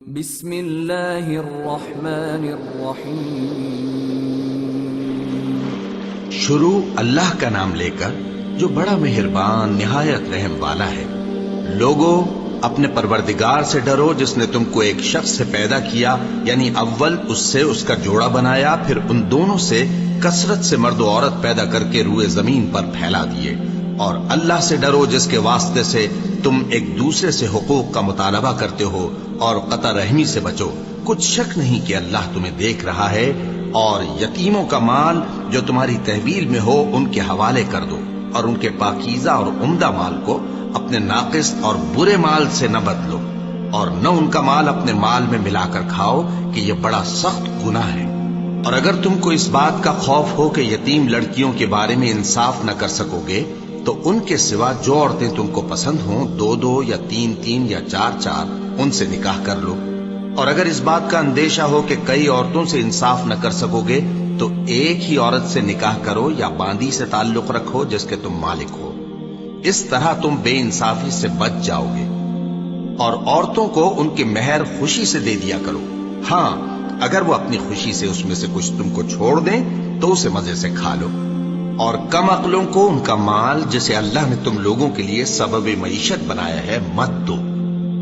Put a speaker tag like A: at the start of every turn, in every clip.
A: بسم اللہ الرحمن الرحیم۔
B: شروع اللہ کا نام لے کر جو بڑا مہربان نہایت رحم والا ہے۔ لوگو اپنے پروردگار سے ڈرو جس نے تم کو ایک شخص سے پیدا کیا، یعنی اول اس سے اس کا جوڑا بنایا، پھر ان دونوں سے کثرت سے مرد و عورت پیدا کر کے روئے زمین پر پھیلا دیے۔ اور اللہ سے ڈرو جس کے واسطے سے تم ایک دوسرے سے حقوق کا مطالبہ کرتے ہو، اور قطع رحمی سے بچو۔ کچھ شک نہیں کہ اللہ تمہیں دیکھ رہا ہے۔ اور یتیموں کا مال جو تمہاری تحویل میں ہو ان کے حوالے کر دو، اور ان کے پاکیزہ اور عمدہ مال کو اپنے ناقص اور برے مال سے نہ بدلو، اور نہ ان کا مال اپنے مال میں ملا کر کھاؤ کہ یہ بڑا سخت گناہ ہے۔ اور اگر تم کو اس بات کا خوف ہو کہ یتیم لڑکیوں کے بارے میں انصاف نہ کر سکو گے، تو ان کے سوا جو عورتیں تم کو پسند ہوں، دو دو یا تین تین یا چار چار، ان سے نکاح کر لو۔ اور اگر اس بات کا اندیشہ ہو کہ کئی عورتوں سے انصاف نہ کر سکو گے، تو ایک ہی عورت سے نکاح کرو یا باندی سے تعلق رکھو جس کے تم مالک ہو۔ اس طرح تم بے انصافی سے بچ جاؤ گے۔ اور عورتوں کو ان کے مہر خوشی سے دے دیا کرو۔ ہاں، اگر وہ اپنی خوشی سے اس میں سے کچھ تم کو چھوڑ دیں تو اسے مزے سے کھا لو۔ اور کم عقلوں کو ان کا مال جسے اللہ نے تم لوگوں کے لیے سبب معیشت بنایا ہے مت دو۔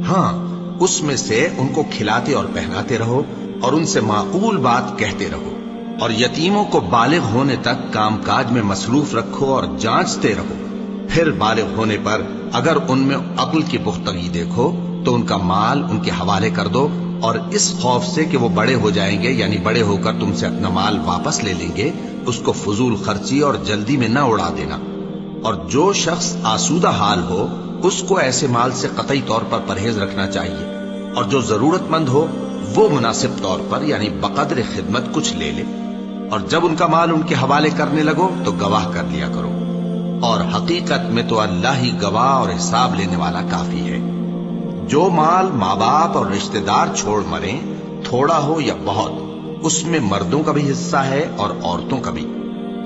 B: ہاں، اس میں سے ان کو کھلاتے اور پہناتے رہو، اور ان سے معقول بات کہتے رہو۔ اور یتیموں کو بالغ ہونے تک کام کاج میں مصروف رکھو اور جانچتے رہو۔ پھر بالغ ہونے پر اگر ان میں عقل کی پختگی دیکھو تو ان کا مال ان کے حوالے کر دو، اور اس خوف سے کہ وہ بڑے ہو جائیں گے، یعنی بڑے ہو کر تم سے اپنا مال واپس لے لیں گے، اس کو فضول خرچی اور جلدی میں نہ اڑا دینا۔ اور جو شخص آسودہ حال ہو اس کو ایسے مال سے قطعی طور پر پرہیز رکھنا چاہیے، اور جو ضرورت مند ہو وہ مناسب طور پر یعنی بقدر خدمت کچھ لے لے۔ اور جب ان کا مال ان کے حوالے کرنے لگو تو گواہ کر لیا کرو، اور حقیقت میں تو اللہ ہی گواہ اور حساب لینے والا کافی ہے۔ جو مال ماں باپ اور رشتہ دار چھوڑ مریں، تھوڑا ہو یا بہت، اس میں مردوں کا بھی حصہ ہے اور عورتوں کا بھی۔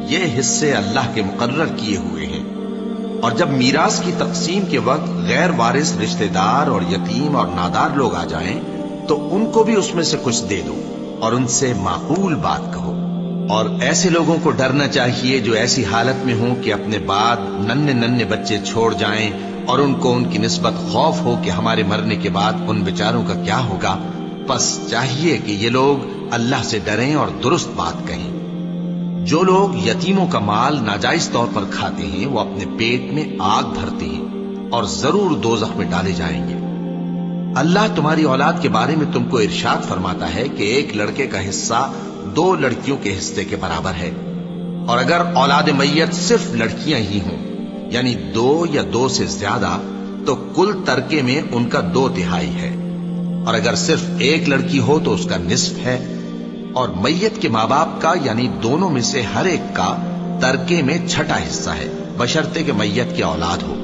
B: یہ حصے اللہ کے مقرر کیے ہوئے ہیں۔ اور جب میراث کی تقسیم کے وقت غیر وارث رشتہ دار اور یتیم اور نادار لوگ آ جائیں تو ان کو بھی اس میں سے کچھ دے دو، اور ان سے معقول بات کہو۔ اور ایسے لوگوں کو ڈرنا چاہیے جو ایسی حالت میں ہوں کہ اپنے بعد ننھے ننھے بچے چھوڑ جائیں، اور ان کو ان کی نسبت خوف ہو کہ ہمارے مرنے کے بعد ان بیچاروں کا کیا ہوگا۔ پس چاہیے کہ یہ لوگ اللہ سے ڈریں اور درست بات کہیں۔ جو لوگ یتیموں کا مال ناجائز طور پر کھاتے ہیں وہ اپنے پیٹ میں آگ بھرتے ہیں اور ضرور دوزخ میں ڈالے جائیں گے۔ اللہ تمہاری اولاد کے بارے میں تم کو ارشاد فرماتا ہے کہ ایک لڑکے کا حصہ دو لڑکیوں کے حصے کے برابر ہے۔ اور اگر اولاد میت صرف لڑکیاں ہی ہوں، یعنی دو یا دو سے زیادہ، تو کل ترکے میں ان کا 2/3 ہے۔ اور اگر صرف ایک لڑکی ہو تو اس کا نصف ہے۔ اور میت کے ماں باپ کا یعنی دونوں میں سے ہر ایک کا ترکے میں 6واں حصہ ہے، بشرطے کہ میت کی اولاد ہو۔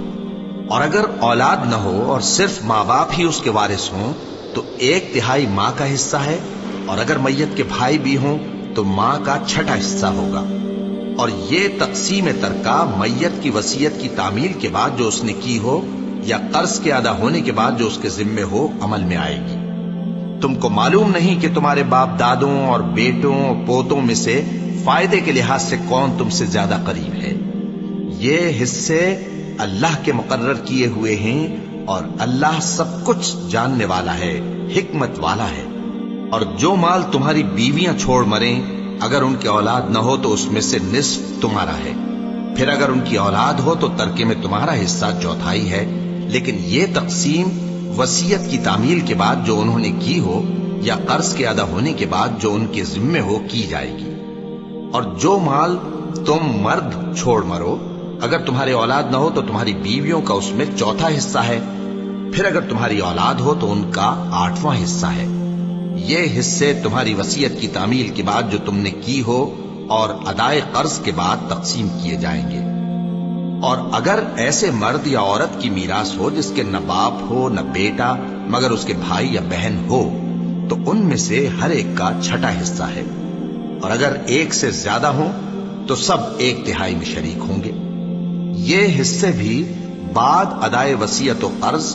B: اور اگر اولاد نہ ہو اور صرف ماں باپ ہی اس کے وارث ہوں تو 1/3 ماں کا حصہ ہے، اور اگر میت کے بھائی بھی ہوں تو ماں کا 6واں حصہ ہوگا۔ اور یہ تقسیم ترکہ میت کی وصیت کی تعمیل کے بعد جو اس نے کی ہو یا قرض کے ادا ہونے کے بعد جو اس کے ذمے ہو عمل میں آئے گی۔ تم کو معلوم نہیں کہ تمہارے باپ دادوں اور بیٹوں اور پوتوں میں سے فائدے کے لحاظ سے کون تم سے زیادہ قریب ہے۔ یہ حصے اللہ کے مقرر کیے ہوئے ہیں، اور اللہ سب کچھ جاننے والا ہے، حکمت والا ہے۔ اور جو مال تمہاری بیویاں چھوڑ مریں، اگر ان کی اولاد نہ ہو تو اس میں سے نصف تمہارا ہے۔ پھر اگر ان کی اولاد ہو تو ترکے میں تمہارا حصہ 1/4 ہے، لیکن یہ تقسیم وصیت کی تعمیل کے بعد جو انہوں نے کی ہو یا قرض کے ادا ہونے کے بعد جو ان کے ذمے ہو کی جائے گی۔ اور جو مال تم مرد چھوڑ مرو، اگر تمہاری اولاد نہ ہو تو تمہاری بیویوں کا اس میں 1/4 حصہ ہے۔ پھر اگر تمہاری اولاد ہو تو ان کا 8واں حصہ ہے۔ یہ حصے تمہاری وصیت کی تعمیل کے بعد جو تم نے کی ہو اور ادائے قرض کے بعد تقسیم کیے جائیں گے۔ اور اگر ایسے مرد یا عورت کی میراث ہو جس کے نہ باپ ہو نہ بیٹا مگر اس کے بھائی یا بہن ہو، تو ان میں سے ہر ایک کا 6واں حصہ ہے۔ اور اگر ایک سے زیادہ ہوں تو سب 1/3 میں شریک ہوں گے۔ یہ حصے بھی بعد ادائے وصیت و قرض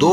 B: 2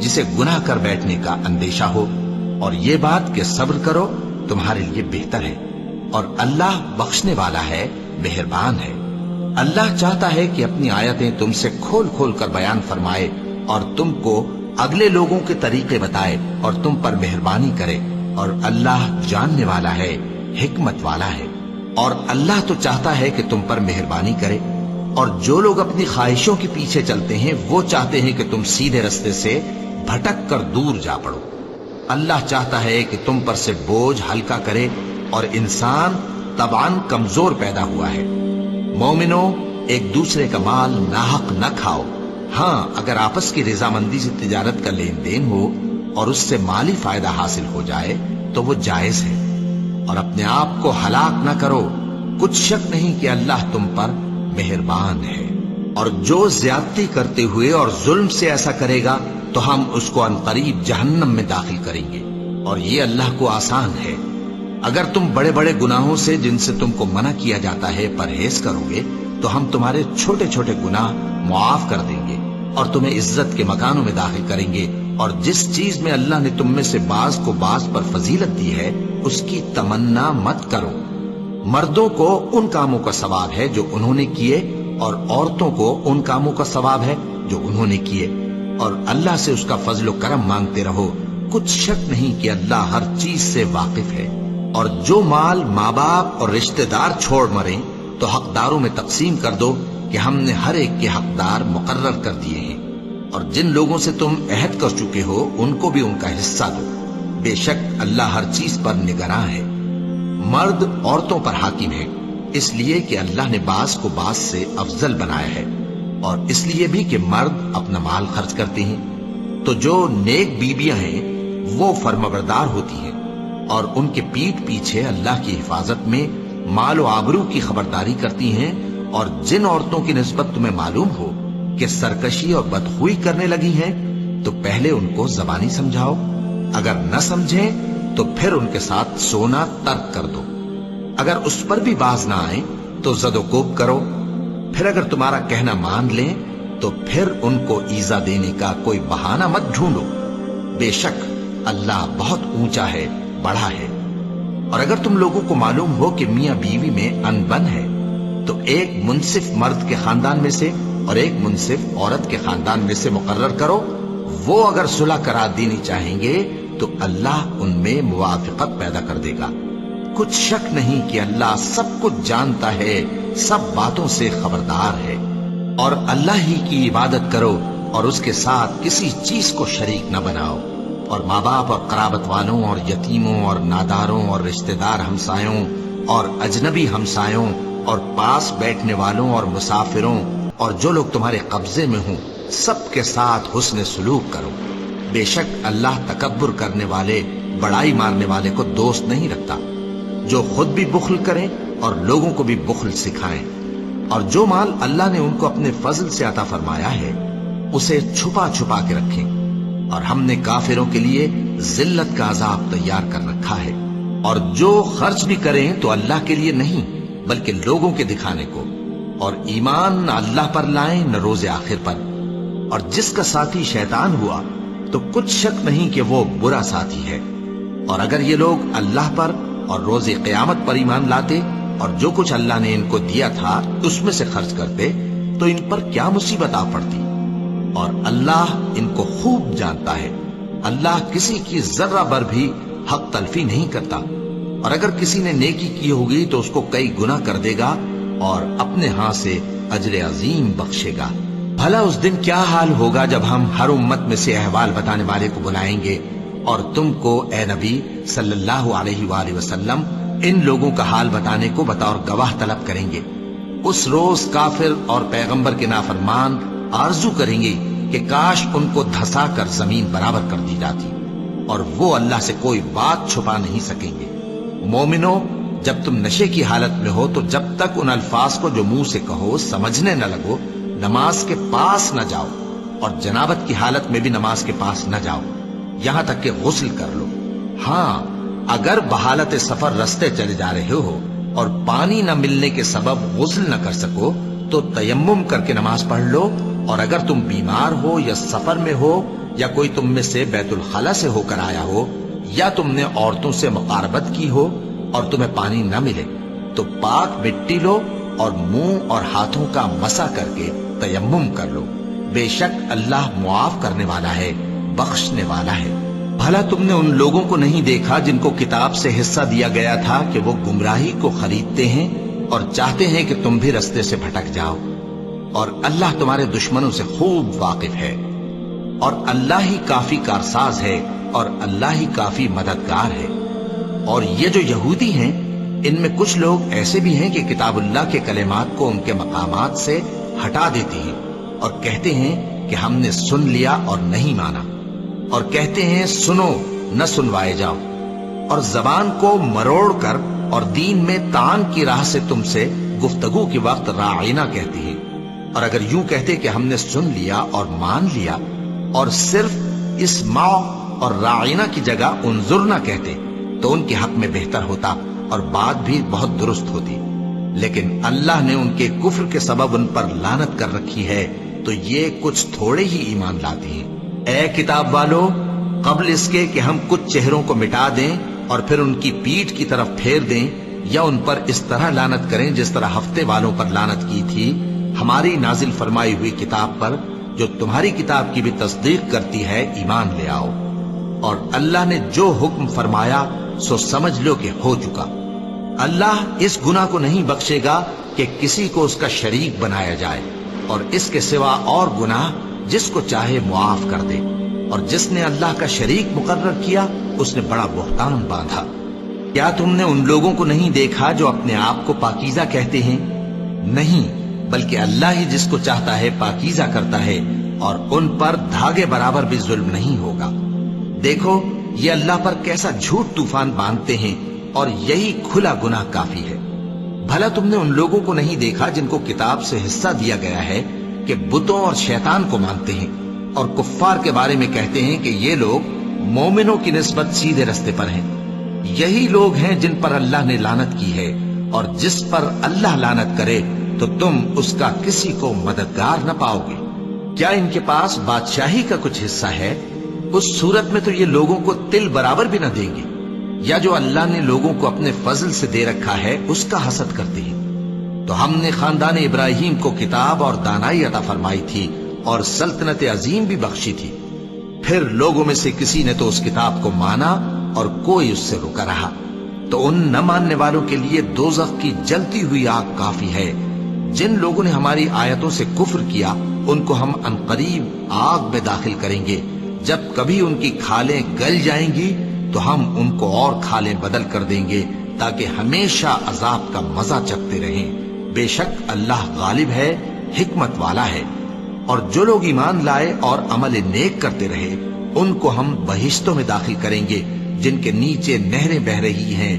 B: جسے گناہ کر بیٹھنے کا اندیشہ ہو، اور یہ بات کہ صبر کرو تمہارے لیے بہتر ہے، اور اللہ بخشنے والا ہے، مہربان ہے۔ اللہ چاہتا ہے کہ اپنی آیتیں تم سے کھول کھول کر بیان فرمائے اور تم کو اگلے لوگوں کے طریقے بتائے اور تم پر مہربانی کرے، اور اللہ جاننے والا ہے، حکمت والا ہے۔ اور اللہ تو چاہتا ہے کہ تم پر مہربانی کرے، اور جو لوگ اپنی خواہشوں کے پیچھے چلتے ہیں وہ چاہتے ہیں کہ تم سیدھے رستے سے بھٹک کر دور جا پڑو۔ اللہ چاہتا ہے کہ تم پر سے بوجھ ہلکا کرے، اور انسان طبعاً کمزور پیدا ہوا ہے۔ مومنو، ایک دوسرے کا مال ناحق نہ کھاؤ۔ ہاں، اگر آپس کی رضامندی سے تجارت کا لین دین ہو اور اس سے مالی فائدہ حاصل ہو جائے تو وہ جائز ہے، اور اپنے آپ کو ہلاک نہ کرو، کچھ شک نہیں کہ اللہ تم پر مہربان ہے۔ اور جو زیادتی کرتے ہوئے اور ظلم سے ایسا کرے گا تو ہم اس کو عنقریب جہنم میں داخل کریں گے، اور یہ اللہ کو آسان ہے۔ اگر تم بڑے بڑے گناہوں سے جن سے تم کو منع کیا جاتا ہے پرہیز کرو گے تو ہم تمہارے چھوٹے چھوٹے گناہ معاف کر دیں گے اور تمہیں عزت کے مکانوں میں داخل کریں گے۔ اور جس چیز میں اللہ نے تم میں سے بعض کو بعض پر فضیلت دی ہے اس کی تمنا مت کرو۔ مردوں کو ان کاموں کا ثواب ہے جو انہوں نے کیے، اور عورتوں کو ان کاموں کا ثواب ہے جو انہوں نے کیے، اور اللہ سے اس کا فضل و کرم مانگتے رہو، کچھ شک نہیں کہ اللہ ہر چیز سے واقف ہے۔ اور جو مال ماں باپ اور رشتہ دار چھوڑ مریں تو حقداروں میں تقسیم کر دو کہ ہم نے ہر ایک کے حقدار مقرر کر دیے ہیں، اور جن لوگوں سے تم عہد کر چکے ہو ان کو بھی ان کا حصہ دو، بے شک اللہ ہر چیز پر نگراں ہے۔ مرد عورتوں پر حاکم ہے، اس لیے کہ اللہ نے بعض کو بعض سے افضل بنایا ہے، اور اس لیے بھی کہ مرد اپنا مال خرچ کرتے ہیں۔ تو جو نیک بیویاں ہیں وہ فرمانبردار ہوتی ہیں، اور ان کے پیٹھ پیچھے اللہ کی حفاظت میں مال و آبرو کی خبرداری کرتی ہیں۔ اور جن عورتوں کی نسبت تمہیں معلوم ہو کہ سرکشی اور بدخوئی کرنے لگی ہیں تو پہلے ان کو زبانی سمجھاؤ، اگر نہ سمجھیں تو پھر ان کے ساتھ سونا ترک کر دو۔ اگر اس پر بھی باز نہ آئیں تو زد و کوب کرو، پھر اگر تمہارا کہنا مان لیں تو پھر ان کو ایذا دینے کا کوئی بہانہ مت ڈھونڈو، بے شک اللہ بہت اونچا ہے، بڑا ہے۔ اور اگر تم لوگوں کو معلوم ہو کہ میاں بیوی میں انبن ہے تو ایک منصف مرد کے خاندان میں سے اور ایک منصف عورت کے خاندان میں سے مقرر کرو، وہ اگر صلح کرا دینی چاہیں گے تو اللہ ان میں موافقت پیدا کر دے گا۔ کچھ شک نہیں کہ اللہ سب کچھ جانتا ہے، سب باتوں سے خبردار ہے۔ اور اللہ ہی کی عبادت کرو اور اس کے ساتھ کسی چیز کو شریک نہ بناؤ، اور ماں باپ اور قرابت والوں اور یتیموں اور ناداروں اور رشتہ دار ہمسایوں اور اجنبی ہمسایوں اور پاس بیٹھنے والوں اور مسافروں اور جو لوگ تمہارے قبضے میں ہوں سب کے ساتھ حسن سلوک کرو، بے شک اللہ تکبر کرنے والے، بڑائی مارنے والے کو دوست نہیں رکھتا۔ جو خود بھی بخل کریں اور لوگوں کو بھی بخل سکھائیں، اور جو مال اللہ نے ان کو اپنے فضل سے عطا فرمایا ہے اسے چھپا چھپا کے رکھیں، اور ہم نے کافروں کے لیے ذلت کا عذاب تیار کر رکھا ہے۔ اور جو خرچ بھی کریں تو اللہ کے لیے نہیں بلکہ لوگوں کے دکھانے کو، اور ایمان نہ اللہ پر لائیں نہ روز آخر پر۔ اور جس کا ساتھی شیطان ہوا تو کچھ شک نہیں کہ وہ برا ساتھی ہے۔ اور اگر یہ لوگ اللہ پر اور روز قیامت پر ایمان لاتے اور جو کچھ اللہ نے ان کو دیا تھا اس میں سے خرچ کرتے تو ان پر کیا مصیبت آ پڑتی، اور اللہ ان کو خوب جانتا ہے۔ اللہ کسی کی ذرہ بر بھی حق تلفی نہیں کرتا، اور اگر کسی نے نیکی کی ہوگی تو اس کو کئی گنا کر دے گا اور اپنے ہاں سے اجر عظیم بخشے گا۔ بھلا اس دن کیا حال ہوگا جب ہم ہر امت میں سے احوال بتانے والے کو بلائیں گے اور تم کو اے نبی صلی اللہ علیہ وآلہ وسلم ان لوگوں کا حال بتانے کو بطور گواہ طلب کریں گے۔ اس روز کافر اور پیغمبر کے نافرمان آرزو کریں گے کہ کاش ان کو دھسا کر زمین برابر کر دی جاتی، اور وہ اللہ سے کوئی بات چھپا نہیں سکیں گے۔ مومنو، جب تم نشے کی حالت میں ہو تو جب تک ان الفاظ کو جو منہ سے کہو سمجھنے نہ لگو نماز کے پاس نہ جاؤ، اور جنابت کی حالت میں بھی نماز کے پاس نہ جاؤ یہاں تک کہ غسل کر لو۔ ہاں، اگر بحالت سفر رستے چلے جا رہے ہو اور پانی نہ ملنے کے سبب غسل نہ کر سکو تو تیمم کر کے نماز پڑھ لو، اور اگر تم بیمار ہو یا سفر میں ہو یا کوئی تم میں سے بیت الخلا سے ہو کر آیا ہو، یا تم نے عورتوں سے مقاربت کی ہو اور تمہیں پانی نہ ملے، تو پاک مٹی لو اور منہ اور ہاتھوں کا مسح کر کے تیمم کر لو، بے شک اللہ معاف کرنے والا ہے، بخشنے والا ہے۔ بھلا تم نے ان لوگوں کو نہیں دیکھا جن کو کتاب سے حصہ دیا گیا تھا کہ وہ گمراہی کو خریدتے ہیں اور چاہتے ہیں کہ تم بھی رستے سے بھٹک جاؤ، اور اللہ تمہارے دشمنوں سے خوب واقف ہے، اور اللہ ہی کافی کارساز ہے، اور اللہ ہی کافی مددگار ہے۔ اور یہ جو یہودی ہیں، ان میں کچھ لوگ ایسے بھی ہیں کہ کتاب اللہ کے کلمات کو ان کے مقامات سے ہٹا دیتی ہیں اور کہتے ہیں کہ ہم نے سن لیا اور نہیں مانا، اور کہتے ہیں سنو نہ سنوائے جاؤ، اور زبان کو مروڑ کر اور دین میں طعن کی راہ سے تم سے گفتگو کے وقت راعینا کہتی ہیں۔ اور اگر یوں کہتے کہ ہم نے سن لیا اور مان لیا، اور صرف اسمع اور راعینا کی جگہ انظرنا کہتے، تو ان کے حق میں بہتر ہوتا اور بات بھی بہت درست ہوتی، لیکن اللہ نے ان کے کفر کے سبب ان پر لعنت کر رکھی ہے، تو یہ کچھ تھوڑے ہی ایمان لاتے ہیں۔ اے کتاب والو، قبل اس کے کہ ہم کچھ چہروں کو مٹا دیں اور پھر ان کی پیٹھ کی طرف پھیر دیں یا ان پر اس طرح لعنت کریں جس طرح ہفتے والوں پر لعنت کی تھی، ہماری نازل فرمائی ہوئی کتاب پر جو تمہاری کتاب کی بھی تصدیق کرتی ہے ایمان لے آؤ، اور اللہ نے جو حکم فرمایا سو سمجھ لو کہ ہو چکا۔ اللہ اس گناہ کو نہیں بخشے گا کہ کسی کو اس کا شریک بنایا جائے، اور اس کے سوا اور گناہ جس کو چاہے معاف کر دے، اور جس نے اللہ کا شریک مقرر کیا اس نے بڑا بہتان باندھا۔ کیا تم نے ان لوگوں کو نہیں دیکھا جو اپنے آپ کو پاکیزہ کہتے ہیں؟ نہیں، بلکہ اللہ ہی جس کو چاہتا ہے پاکیزہ کرتا ہے، اور ان پر دھاگے برابر بھی ظلم نہیں ہوگا۔ دیکھو یہ اللہ پر کیسا جھوٹ طوفان باندھتے ہیں، اور یہی کھلا گناہ کافی ہے۔ بھلا تم نے ان لوگوں کو نہیں دیکھا جن کو کتاب سے حصہ دیا گیا ہے کہ بتوں اور شیطان کو مانتے ہیں، اور کفار کے بارے میں کہتے ہیں کہ یہ لوگ مومنوں کی نسبت سیدھے رستے پر ہیں۔ یہی لوگ ہیں جن پر اللہ نے لعنت کی ہے، اور جس پر اللہ لعنت کرے تو تم اس کا کسی کو مددگار نہ پاؤ گے۔ کیا ان کے پاس بادشاہی کا کچھ حصہ ہے؟ اس صورت میں تو یہ لوگوں کو تل برابر بھی نہ دیں گے۔ یا جو اللہ نے لوگوں کو اپنے فضل سے دے رکھا ہے اس کا حسد کرتے ہیں۔ تو ہم نے خاندان ابراہیم کو کتاب اور دانائی عطا فرمائی تھی اور سلطنت عظیم بھی بخشی تھی۔ پھر لوگوں میں سے کسی نے تو اس کتاب کو مانا اور کوئی اس سے رکا رہا، تو ان نہ ماننے والوں کے لیے دوزخ کی جلتی ہوئی آگ کافی ہے۔ جن لوگوں نے ہماری آیتوں سے کفر کیا ان کو ہم عنقریب آگ میں داخل کریں گے، جب کبھی ان کی کھالیں گل جائیں گی تو ہم ان کو اور کھالیں بدل کر دیں گے تاکہ ہمیشہ عذاب کا مزہ چکھتے رہیں۔ بے شک اللہ غالب ہے، حکمت والا ہے۔ اور جو لوگ ایمان لائے اور عمل نیک کرتے رہے ان کو ہم بہشتوں میں داخل کریں گے جن کے نیچے نہریں بہ رہی ہیں،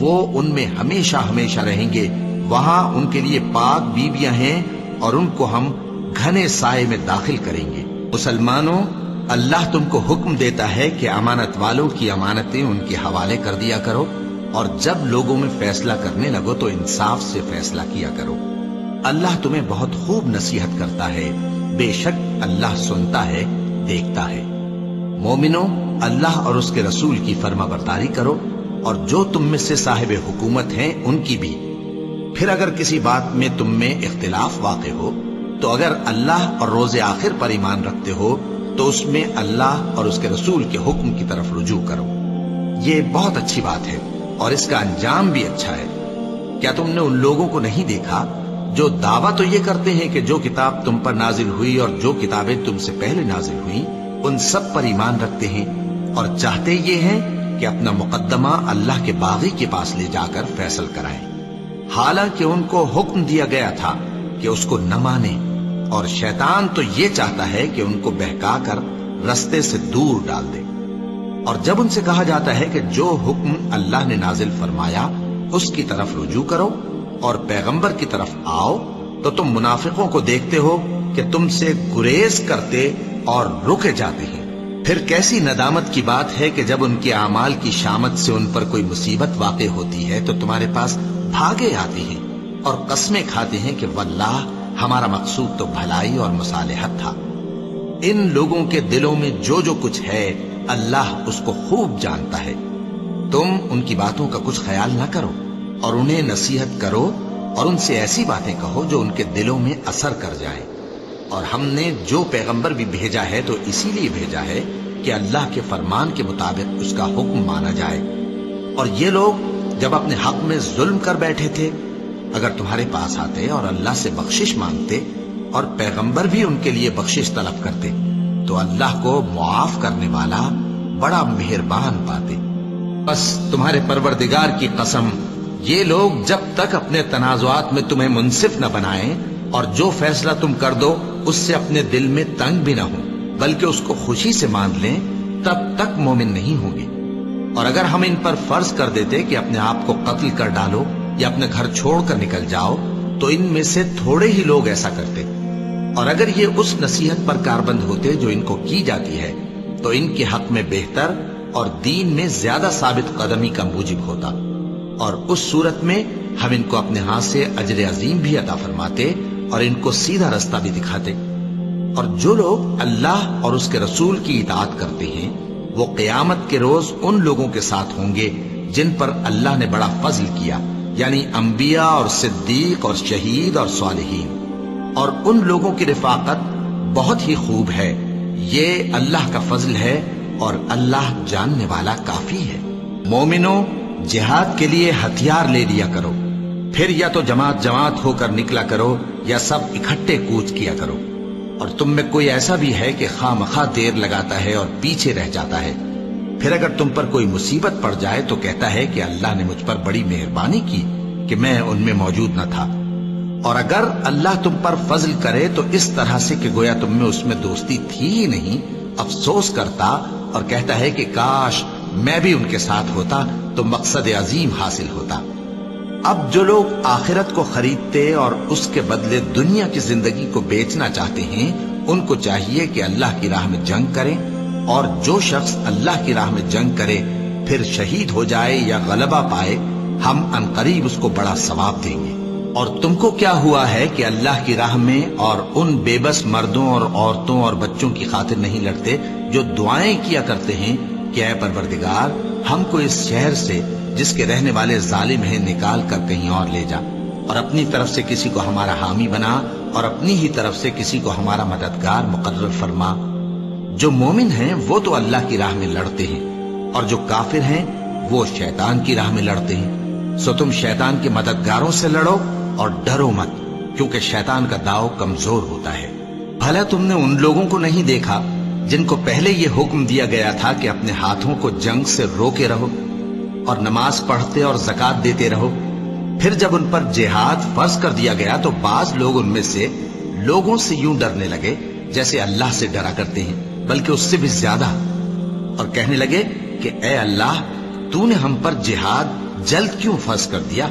B: وہ ان میں ہمیشہ ہمیشہ رہیں گے۔ وہاں ان کے لیے پاک بیویاں ہیں اور ان کو ہم گھنے سائے میں داخل کریں گے۔ مسلمانوں، اللہ تم کو حکم دیتا ہے کہ امانت والوں کی امانتیں ان کے حوالے کر دیا کرو، اور جب لوگوں میں فیصلہ کرنے لگو تو انصاف سے فیصلہ کیا کرو۔ اللہ تمہیں بہت خوب نصیحت کرتا ہے، بے شک اللہ سنتا ہے، دیکھتا ہے۔ مومنوں، اللہ اور اس کے رسول کی فرما برداری کرو، اور جو تم میں سے صاحب حکومت ہیں ان کی بھی۔ پھر اگر کسی بات میں تم میں اختلاف واقع ہو تو اگر اللہ اور روز آخر پر ایمان رکھتے ہو تو اس میں اللہ اور اس کے رسول کے حکم کی طرف رجوع کرو۔ یہ بہت اچھی بات ہے اور اس کا انجام بھی اچھا ہے۔ کیا تم نے ان لوگوں کو نہیں دیکھا جو دعویٰ تو یہ کرتے ہیں کہ جو کتاب تم پر نازل ہوئی اور جو کتابیں تم سے پہلے نازل ہوئیں ان سب پر ایمان رکھتے ہیں، اور چاہتے یہ ہیں کہ اپنا مقدمہ اللہ کے باغی کے پاس لے جا کر فیصل کرائیں، حالانکہ ان کو حکم دیا گیا تھا کہ اس کو نہ مانیں، اور شیطان تو یہ چاہتا ہے کہ ان کو بہکا کر رستے سے دور ڈال دے۔ اور جب ان سے کہا جاتا ہے کہ جو حکم اللہ نے نازل فرمایا اس کی طرف رجوع کرو اور پیغمبر کی طرف آؤ، تو تم منافقوں کو دیکھتے ہو کہ تم سے گریز کرتے اور رکے جاتے ہیں۔ پھر کیسی ندامت کی بات ہے کہ جب ان کے اعمال کی شامت سے ان پر کوئی مصیبت واقع ہوتی ہے تو تمہارے پاس بھاگے آتے ہیں اور قسمیں کھاتے ہیں کہ واللہ ہمارا مقصود تو بھلائی اور مصالحت تھا۔ ان لوگوں کے دلوں میں جو جو کچھ ہے اللہ اس کو خوب جانتا ہے۔ تم ان کی باتوں کا کچھ خیال نہ کرو اور انہیں نصیحت کرو اور ان سے ایسی باتیں کہو جو ان کے دلوں میں اثر کر جائے۔ اور ہم نے جو پیغمبر بھی بھیجا ہے تو اسی لیے بھیجا ہے کہ اللہ کے فرمان کے مطابق اس کا حکم مانا جائے۔ اور یہ لوگ جب اپنے حق میں ظلم کر بیٹھے تھے، اگر تمہارے پاس آتے اور اللہ سے بخشش مانگتے اور پیغمبر بھی ان کے لیے بخشش طلب کرتے تو اللہ کو معاف کرنے والا بڑا مہربان پاتے۔ بس تمہارے پروردگار کی قسم، یہ لوگ جب تک اپنے تنازعات میں تمہیں منصف نہ بنائیں اور جو فیصلہ تم کر دو اس سے اپنے دل میں تنگ بھی نہ ہوں بلکہ اس کو خوشی سے مان لیں، تب تک مومن نہیں ہوں گے۔ اور اگر ہم ان پر فرض کر دیتے کہ اپنے آپ کو قتل کر ڈالو یا اپنے گھر چھوڑ کر نکل جاؤ تو ان میں سے تھوڑے ہی لوگ ایسا کرتے۔ اور اگر یہ اس نصیحت پر کاربند ہوتے جو ان کو کی جاتی ہے تو ان کے حق میں بہتر اور دین میں زیادہ ثابت قدمی کا موجب ہوتا، اور اس صورت میں ہم ان کو اپنے ہاتھ سے اجر عظیم بھی عطا فرماتے اور ان کو سیدھا رستہ بھی دکھاتے۔ اور جو لوگ اللہ اور اس کے رسول کی اطاعت کرتے ہیں وہ قیامت کے روز ان لوگوں کے ساتھ ہوں گے جن پر اللہ نے بڑا فضل کیا، یعنی انبیاء اور صدیق اور شہید اور صالحین، اور ان لوگوں کی رفاقت بہت ہی خوب ہے۔ یہ اللہ کا فضل ہے اور اللہ جاننے والا کافی ہے۔ مومنوں، جہاد کے لیے ہتھیار لے لیا کرو، پھر یا تو جماعت جماعت ہو کر نکلا کرو یا سب اکٹھے کوچ کیا کرو۔ اور تم میں کوئی ایسا بھی ہے کہ خواہ مخواہ دیر لگاتا ہے اور پیچھے رہ جاتا ہے، پھر اگر تم پر کوئی مصیبت پڑ جائے تو کہتا ہے کہ اللہ نے مجھ پر بڑی مہربانی کی کہ میں ان میں موجود نہ تھا۔ اور اگر اللہ تم پر فضل کرے تو اس طرح سے کہ گویا تم میں اس میں دوستی تھی ہی نہیں، افسوس کرتا اور کہتا ہے کہ کاش میں بھی ان کے ساتھ ہوتا تو مقصد عظیم حاصل ہوتا۔ اب جو لوگ آخرت کو خریدتے اور اس کے بدلے دنیا کی زندگی کو بیچنا چاہتے ہیں ان کو چاہیے کہ اللہ کی راہ میں جنگ کریں، اور جو شخص اللہ کی راہ میں جنگ کرے پھر شہید ہو جائے یا غلبہ پائے ہم عنقریب اس کو بڑا ثواب دیں گے۔ اور تم کو کیا ہوا ہے کہ اللہ کی راہ میں اور ان بے بس مردوں اور عورتوں اور بچوں کی خاطر نہیں لڑتے جو دعائیں کیا کرتے ہیں کہ اے پروردگار ہم کو اس شہر سے جس کے رہنے والے ظالم ہیں نکال کر کہیں اور لے جا، اور اپنی طرف سے کسی کو ہمارا حامی بنا اور اپنی ہی طرف سے کسی کو ہمارا مددگار مقرر فرما۔ جو مومن ہیں وہ تو اللہ کی راہ میں لڑتے ہیں اور جو کافر ہیں وہ شیطان کی راہ میں لڑتے ہیں، سو تم شیطان کے مددگاروں سے لڑو اور ڈرو مت، کیونکہ شیطان کا داؤ کمزور ہوتا ہے۔ بھلا تم نے ان لوگوں کو نہیں دیکھا جن کو پہلے یہ حکم دیا گیا تھا کہ اپنے ہاتھوں کو جنگ سے روکے رہو اور نماز پڑھتے اور زکوٰۃ دیتے رہو، پھر جب ان پر جہاد فرض کر دیا گیا تو بعض لوگ ان میں سے لوگوں سے یوں ڈرنے لگے جیسے اللہ سے ڈرا کرتے ہیں، بلکہ اس سے بھی زیادہ، اور کہنے لگے کہ اے اللہ تو نے ہم پر جہاد جلد کیوں فرض کر دیا؟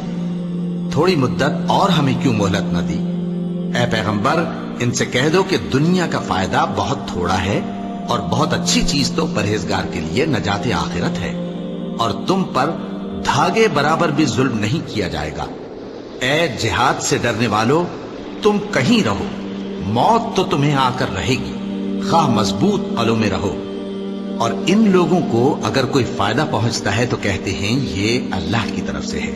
B: تھوڑی مدت اور ہمیں کیوں مہلت نہ دی؟ اے پیغمبر ان سے کہہ دو کہ دنیا کا فائدہ بہت تھوڑا ہے اور بہت اچھی چیز تو پرہیزگار کے لیے نجات آخرت ہے، اور تم پر دھاگے برابر بھی ظلم نہیں کیا جائے گا۔ اے جہاد سے ڈرنے والو، تم کہیں رہو، موت تو تمہیں آ کر رہے گی، خواہ مضبوط قلعوں میں رہو۔ اور ان لوگوں کو اگر کوئی فائدہ پہنچتا ہے تو کہتے ہیں یہ اللہ کی طرف سے ہے،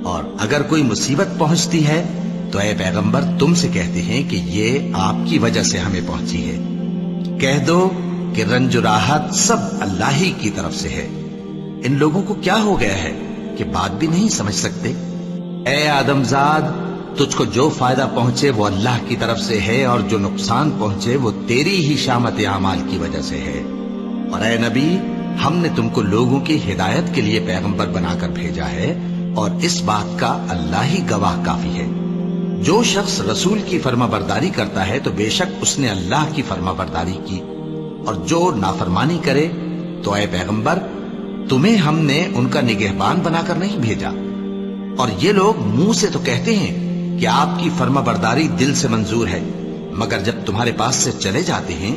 B: اور اگر کوئی مصیبت پہنچتی ہے تو اے پیغمبر تم سے کہتے ہیں کہ یہ آپ کی وجہ سے ہمیں پہنچی ہے۔ کہہ دو کہ رنج و راحت سب اللہ ہی کی طرف سے ہے۔ ان لوگوں کو کیا ہو گیا ہے کہ بات بھی نہیں سمجھ سکتے؟ اے آدم زاد، تجھ کو جو فائدہ پہنچے وہ اللہ کی طرف سے ہے، اور جو نقصان پہنچے وہ تیری ہی شامت اعمال کی وجہ سے ہے۔ اور اے نبی، ہم نے تم کو لوگوں کی ہدایت کے لیے پیغمبر بنا کر بھیجا ہے، اور اس بات کا اللہ ہی گواہ کافی ہے۔ جو شخص رسول کی فرما برداری کرتا ہے تو بے شک اس نے اللہ کی فرما برداری کی، اور جو نافرمانی کرے تو اے پیغمبر تمہیں ہم نے ان کا نگہبان بنا کر نہیں بھیجا۔ اور یہ لوگ منہ سے تو کہتے ہیں کہ آپ کی فرما برداری دل سے منظور ہے، مگر جب تمہارے پاس سے چلے جاتے ہیں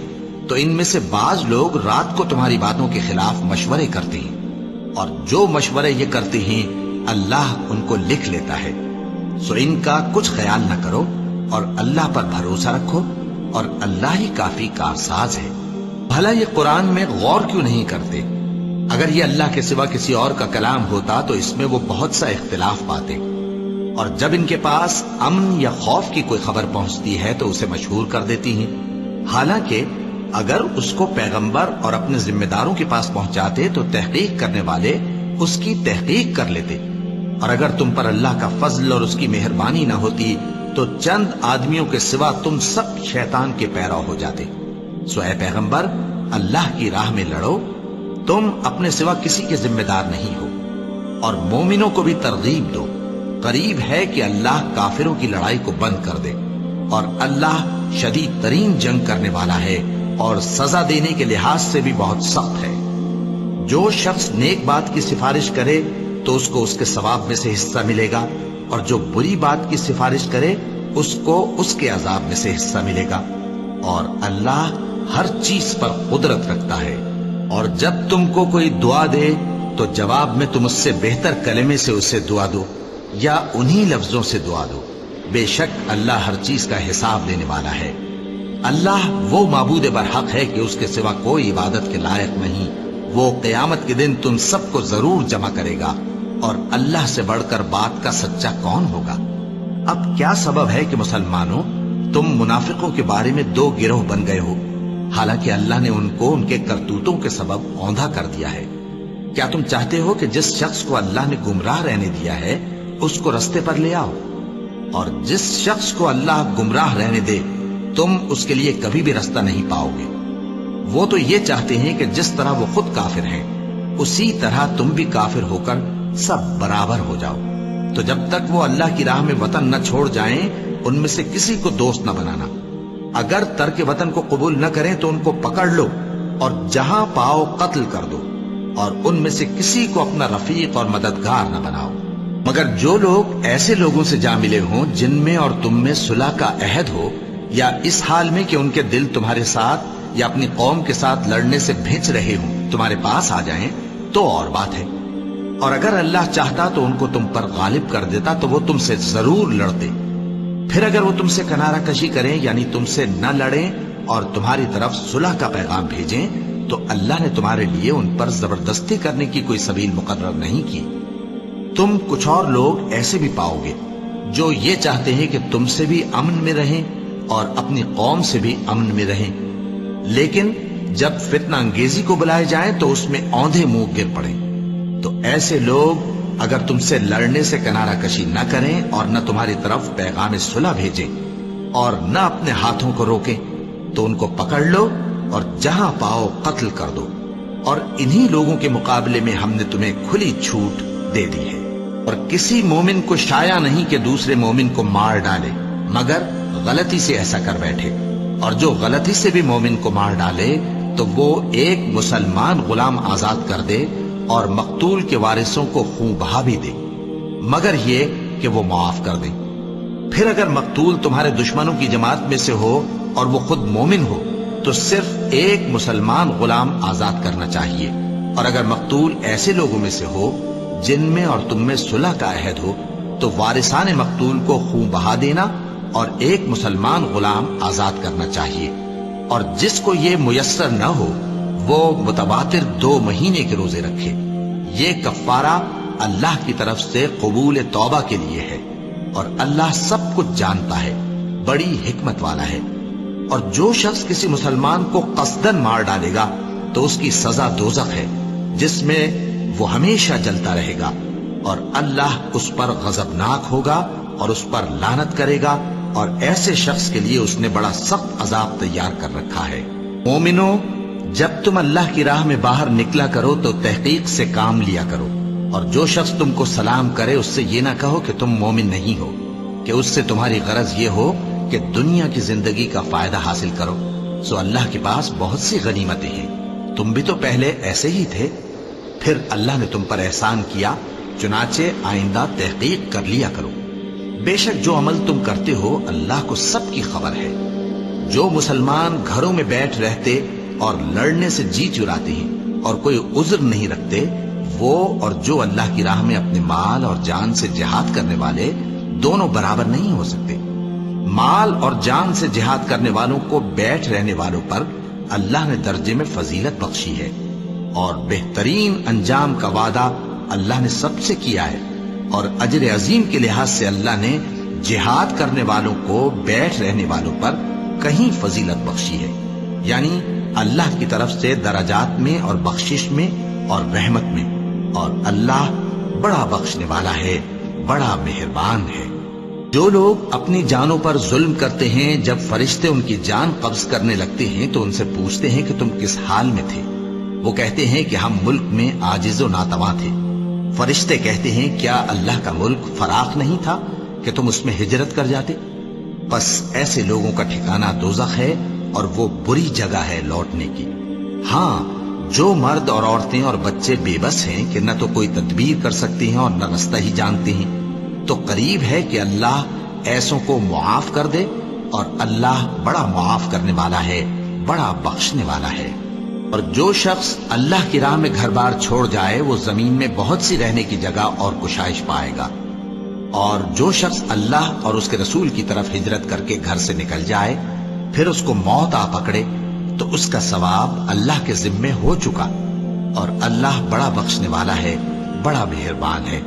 B: تو ان میں سے بعض لوگ رات کو تمہاری باتوں کے خلاف مشورے کرتے ہیں، اور جو مشورے یہ کرتے ہیں اللہ ان کو لکھ لیتا ہے۔ سو ان کا کچھ خیال نہ کرو اور اللہ پر بھروسہ رکھو، اور اللہ ہی کافی کارساز ہے۔ بھلا یہ قرآن میں غور کیوں نہیں کرتے؟ اگر یہ اللہ کے سوا کسی اور کا کلام ہوتا تو اس میں وہ بہت سا اختلاف پاتے، اور جب ان کے پاس امن یا خوف کی کوئی خبر پہنچتی ہے تو اسے مشہور کر دیتی ہیں، حالانکہ اگر اس کو پیغمبر اور اپنے ذمہ داروں کے پاس پہنچاتے تو تحقیق کرنے والے اس کی تحقیق کر لیتے، اور اگر تم پر اللہ کا فضل اور اس کی مہربانی نہ ہوتی تو چند آدمیوں کے سوا تم سب شیطان کے پیرو ہو جاتے۔ سو اے پیغمبر، اللہ کی راہ میں لڑو، تم اپنے سوا کسی کے ذمہ دار نہیں ہو، اور مومنوں کو بھی ترغیب دو، قریب ہے کہ اللہ کافروں کی لڑائی کو بند کر دے، اور اللہ شدید ترین جنگ کرنے والا ہے اور سزا دینے کے لحاظ سے بھی بہت سخت ہے۔ جو شخص نیک بات کی سفارش کرے تو اس کو اس کے ثواب میں سے حصہ ملے گا، اور جو بری بات کی سفارش کرے اس کو اس کے عذاب میں سے حصہ ملے گا، اور اللہ ہر چیز پر قدرت رکھتا ہے۔ اور جب تم کو کوئی دعا دے تو جواب میں تم اس سے بہتر کلمے سے اسے دعا دو یا انہی لفظوں سے دعا دو، بے شک اللہ ہر چیز کا حساب لینے والا ہے۔ اللہ وہ معبود برحق ہے کہ اس کے سوا کوئی عبادت کے لائق نہیں۔ وہ قیامت کے دن تم سب کو ضرور جمع کرے گا، اور اللہ سے بڑھ کر بات کا سچا کون ہوگا؟ اب کیا سبب ہے کہ مسلمانوں تم منافقوں کے بارے میں دو گروہ بن گئے ہو، حالانکہ اللہ نے ان کو ان کے کرتوتوں کے سبب اوندھا کر دیا ہے؟ کیا تم چاہتے ہو کہ جس شخص کو اللہ نے گمراہ رہنے دیا ہے اس کو رستے پر لے آؤ، اور جس شخص کو اللہ گمراہ رہنے دے تم اس کے لیے کبھی بھی رستہ نہیں پاؤ گے؟ وہ تو یہ چاہتے ہیں کہ جس طرح وہ خود کافر ہیں اسی طرح تم بھی کافر ہو کر سب برابر ہو جاؤ۔ تو جب تک وہ اللہ کی راہ میں وطن نہ چھوڑ جائیں ان میں سے کسی کو دوست نہ بنانا۔ اگر ترک وطن کو قبول نہ کریں تو ان کو پکڑ لو اور جہاں پاؤ قتل کر دو، اور ان میں سے کسی کو اپنا رفیق اور مددگار نہ بناؤ، مگر جو لوگ ایسے لوگوں سے جا ملے ہوں جن میں اور تم میں صلح کا عہد ہو، یا اس حال میں کہ ان کے دل تمہارے ساتھ یا اپنی قوم کے ساتھ لڑنے سے بھنچ رہے ہوں تمہارے پاس آ جائیں تو اور بات ہے، اور اگر اللہ چاہتا تو ان کو تم پر غالب کر دیتا تو وہ تم سے ضرور لڑتے۔ پھر اگر وہ تم سے کنارہ کشی کریں یعنی تم سے نہ لڑیں اور تمہاری طرف صلح کا پیغام بھیجیں تو اللہ نے تمہارے لیے ان پر زبردستی کرنے کی کوئی سبیل مقرر نہیں کی۔ تم کچھ اور لوگ ایسے بھی پاؤ گے جو یہ چاہتے ہیں کہ تم سے بھی امن میں رہیں اور اپنی قوم سے بھی امن میں رہیں، لیکن جب فتنہ انگیزی کو بلائے جائیں تو اس میں اوندھے منہ گر پڑیں۔ تو ایسے لوگ اگر تم سے لڑنے سے کنارہ کشی نہ کریں اور نہ تمہاری طرف پیغام صلح بھیجیں اور نہ اپنے ہاتھوں کو روکیں تو ان کو پکڑ لو اور جہاں پاؤ قتل کر دو، اور انہی لوگوں کے مقابلے میں ہم نے تمہیں کھلی چھوٹ دے دی ہے۔ اور کسی مومن کو شایع نہیں کہ دوسرے مومن کو مار ڈالے مگر غلطی سے ایسا کر بیٹھے، اور جو غلطی سے بھی مومن کو مار ڈالے تو وہ ایک مسلمان غلام آزاد کر دے اور مقتول کے وارثوں کو خون بہا بھی دے، مگر یہ کہ وہ معاف کر دیں۔ پھر اگر مقتول تمہارے دشمنوں کی جماعت میں سے ہو اور وہ خود مومن ہو تو صرف ایک مسلمان غلام آزاد کرنا چاہیے، اور اگر مقتول ایسے لوگوں میں سے ہو جن میں اور تم میں صلح کا عہد ہو تو وارثان مقتول کو خون بہا دینا اور ایک مسلمان غلام آزاد کرنا چاہیے، اور جس کو یہ میسر نہ ہو وہ متواتر 2 مہینے کے روزے رکھے۔ یہ کفارہ اللہ کی طرف سے قبول توبہ کے لیے ہے، اور اللہ سب کچھ جانتا ہے، بڑی حکمت والا ہے۔ اور جو شخص کسی مسلمان کو قصدن مار ڈالے گا تو اس کی سزا دوزخ ہے جس میں وہ ہمیشہ جلتا رہے گا، اور اللہ اس پر غضبناک ہوگا اور اس پر لعنت کرے گا، اور ایسے شخص کے لیے اس نے بڑا سخت عذاب تیار کر رکھا ہے۔ مومنوں، جب تم اللہ کی راہ میں باہر نکلا کرو تو تحقیق سے کام لیا کرو، اور جو شخص تم کو سلام کرے اس سے یہ نہ کہو کہ تم مومن نہیں ہو، کہ اس سے تمہاری غرض یہ ہو کہ دنیا کی زندگی کا فائدہ حاصل کرو۔ سو اللہ کے پاس بہت سی غنیمتیں ہیں، تم بھی تو پہلے ایسے ہی تھے، پھر اللہ نے تم پر احسان کیا، چنانچہ آئندہ تحقیق کر لیا کرو۔ بے شک جو عمل تم کرتے ہو اللہ کو سب کی خبر ہے۔ جو مسلمان گھروں میں بیٹھ رہتے اور لڑنے سے جی چراتے ہیں اور کوئی عذر نہیں رکھتے، وہ اور جو اللہ کی راہ میں اپنے مال اور جان سے جہاد کرنے والے دونوں برابر نہیں ہو سکتے۔ مال اور جان سے جہاد کرنے والوں کو بیٹھ رہنے والوں پر اللہ نے درجے میں فضیلت بخشی ہے، اور بہترین انجام کا وعدہ اللہ نے سب سے کیا ہے، اور اجر عظیم کے لحاظ سے اللہ نے جہاد کرنے والوں کو بیٹھ رہنے والوں پر کہیں فضیلت بخشی ہے، یعنی اللہ کی طرف سے درجات میں اور بخشش میں اور رحمت میں، اور اللہ بڑا بخشنے والا ہے، بڑا مہربان ہے۔ جو لوگ اپنی جانوں پر ظلم کرتے ہیں، جب فرشتے ان کی جان قبض کرنے لگتے ہیں تو ان سے پوچھتے ہیں کہ تم کس حال میں تھے؟ وہ کہتے ہیں کہ ہم ملک میں عاجز و ناتواں تھے۔ فرشتے کہتے ہیں کیا اللہ کا ملک فراخ نہیں تھا کہ تم اس میں ہجرت کر جاتے؟ بس ایسے لوگوں کا ٹھکانہ دوزخ ہے، اور وہ بری جگہ ہے لوٹنے کی۔ ہاں، جو مرد اور عورتیں اور بچے بے بس ہیں کہ نہ تو کوئی تدبیر کر سکتے ہیں اور نہ رستہ ہی جانتے ہیں، تو قریب ہے کہ اللہ ایسوں کو معاف کر دے، اور اللہ بڑا معاف کرنے والا ہے، بڑا بخشنے والا ہے۔ اور جو شخص اللہ کی راہ میں گھر بار چھوڑ جائے وہ زمین میں بہت سی رہنے کی جگہ اور کشائش پائے گا، اور جو شخص اللہ اور اس کے رسول کی طرف ہجرت کر کے گھر سے نکل جائے پھر اس کو موت آ پکڑے تو اس کا ثواب اللہ کے ذمے ہو چکا، اور اللہ بڑا بخشنے والا ہے، بڑا مہربان ہے۔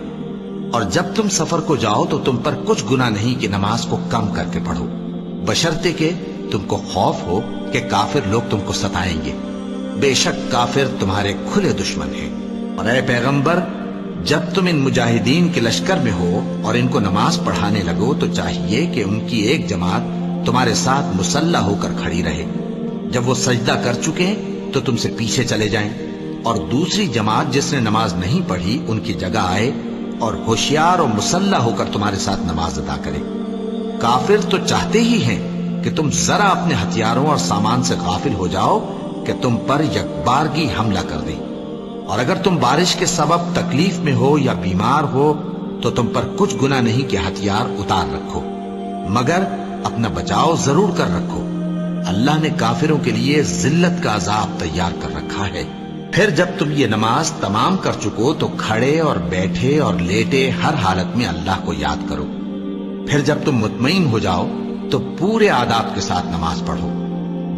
B: اور جب تم سفر کو جاؤ تو تم پر کچھ گناہ نہیں کہ نماز کو کم کر کے پڑھو، بشرطے کہ تم کو خوف ہو کہ کافر لوگ تم کو ستائیں گے، بے شک کافر تمہارے کھلے دشمن ہیں۔ اور اے پیغمبر، جب تم ان مجاہدین کے لشکر میں ہو اور ان کو نماز پڑھانے لگو تو چاہیے کہ ان کی ایک جماعت تمہارے ساتھ مسلح ہو کر کھڑی رہے، جب وہ سجدہ کر چکے تو تم سے پیچھے چلے جائیں، اور دوسری جماعت جس نے نماز نہیں پڑھی ان کی جگہ آئے اور ہوشیار اور مسلح ہو کر تمہارے ساتھ نماز ادا کرے۔ کافر تو چاہتے ہی ہیں کہ تم ذرا اپنے ہتھیاروں اور سامان سے غافل ہو جاؤ کہ تم پر یکبارگی حملہ کر دیں، اور اگر تم بارش کے سبب تکلیف میں ہو یا بیمار ہو تو تم پر کچھ گناہ نہیں کہ ہتھیار اتار رکھو، مگر اپنا بچاؤ ضرور کر رکھو۔ اللہ نے کافروں کے لیے ذلت کا عذاب تیار کر رکھا ہے۔ پھر جب تم یہ نماز تمام کر چکو تو کھڑے اور بیٹھے اور لیٹے ہر حالت میں اللہ کو یاد کرو۔ پھر جب تم مطمئن ہو جاؤ تو پورے آداب کے ساتھ نماز پڑھو۔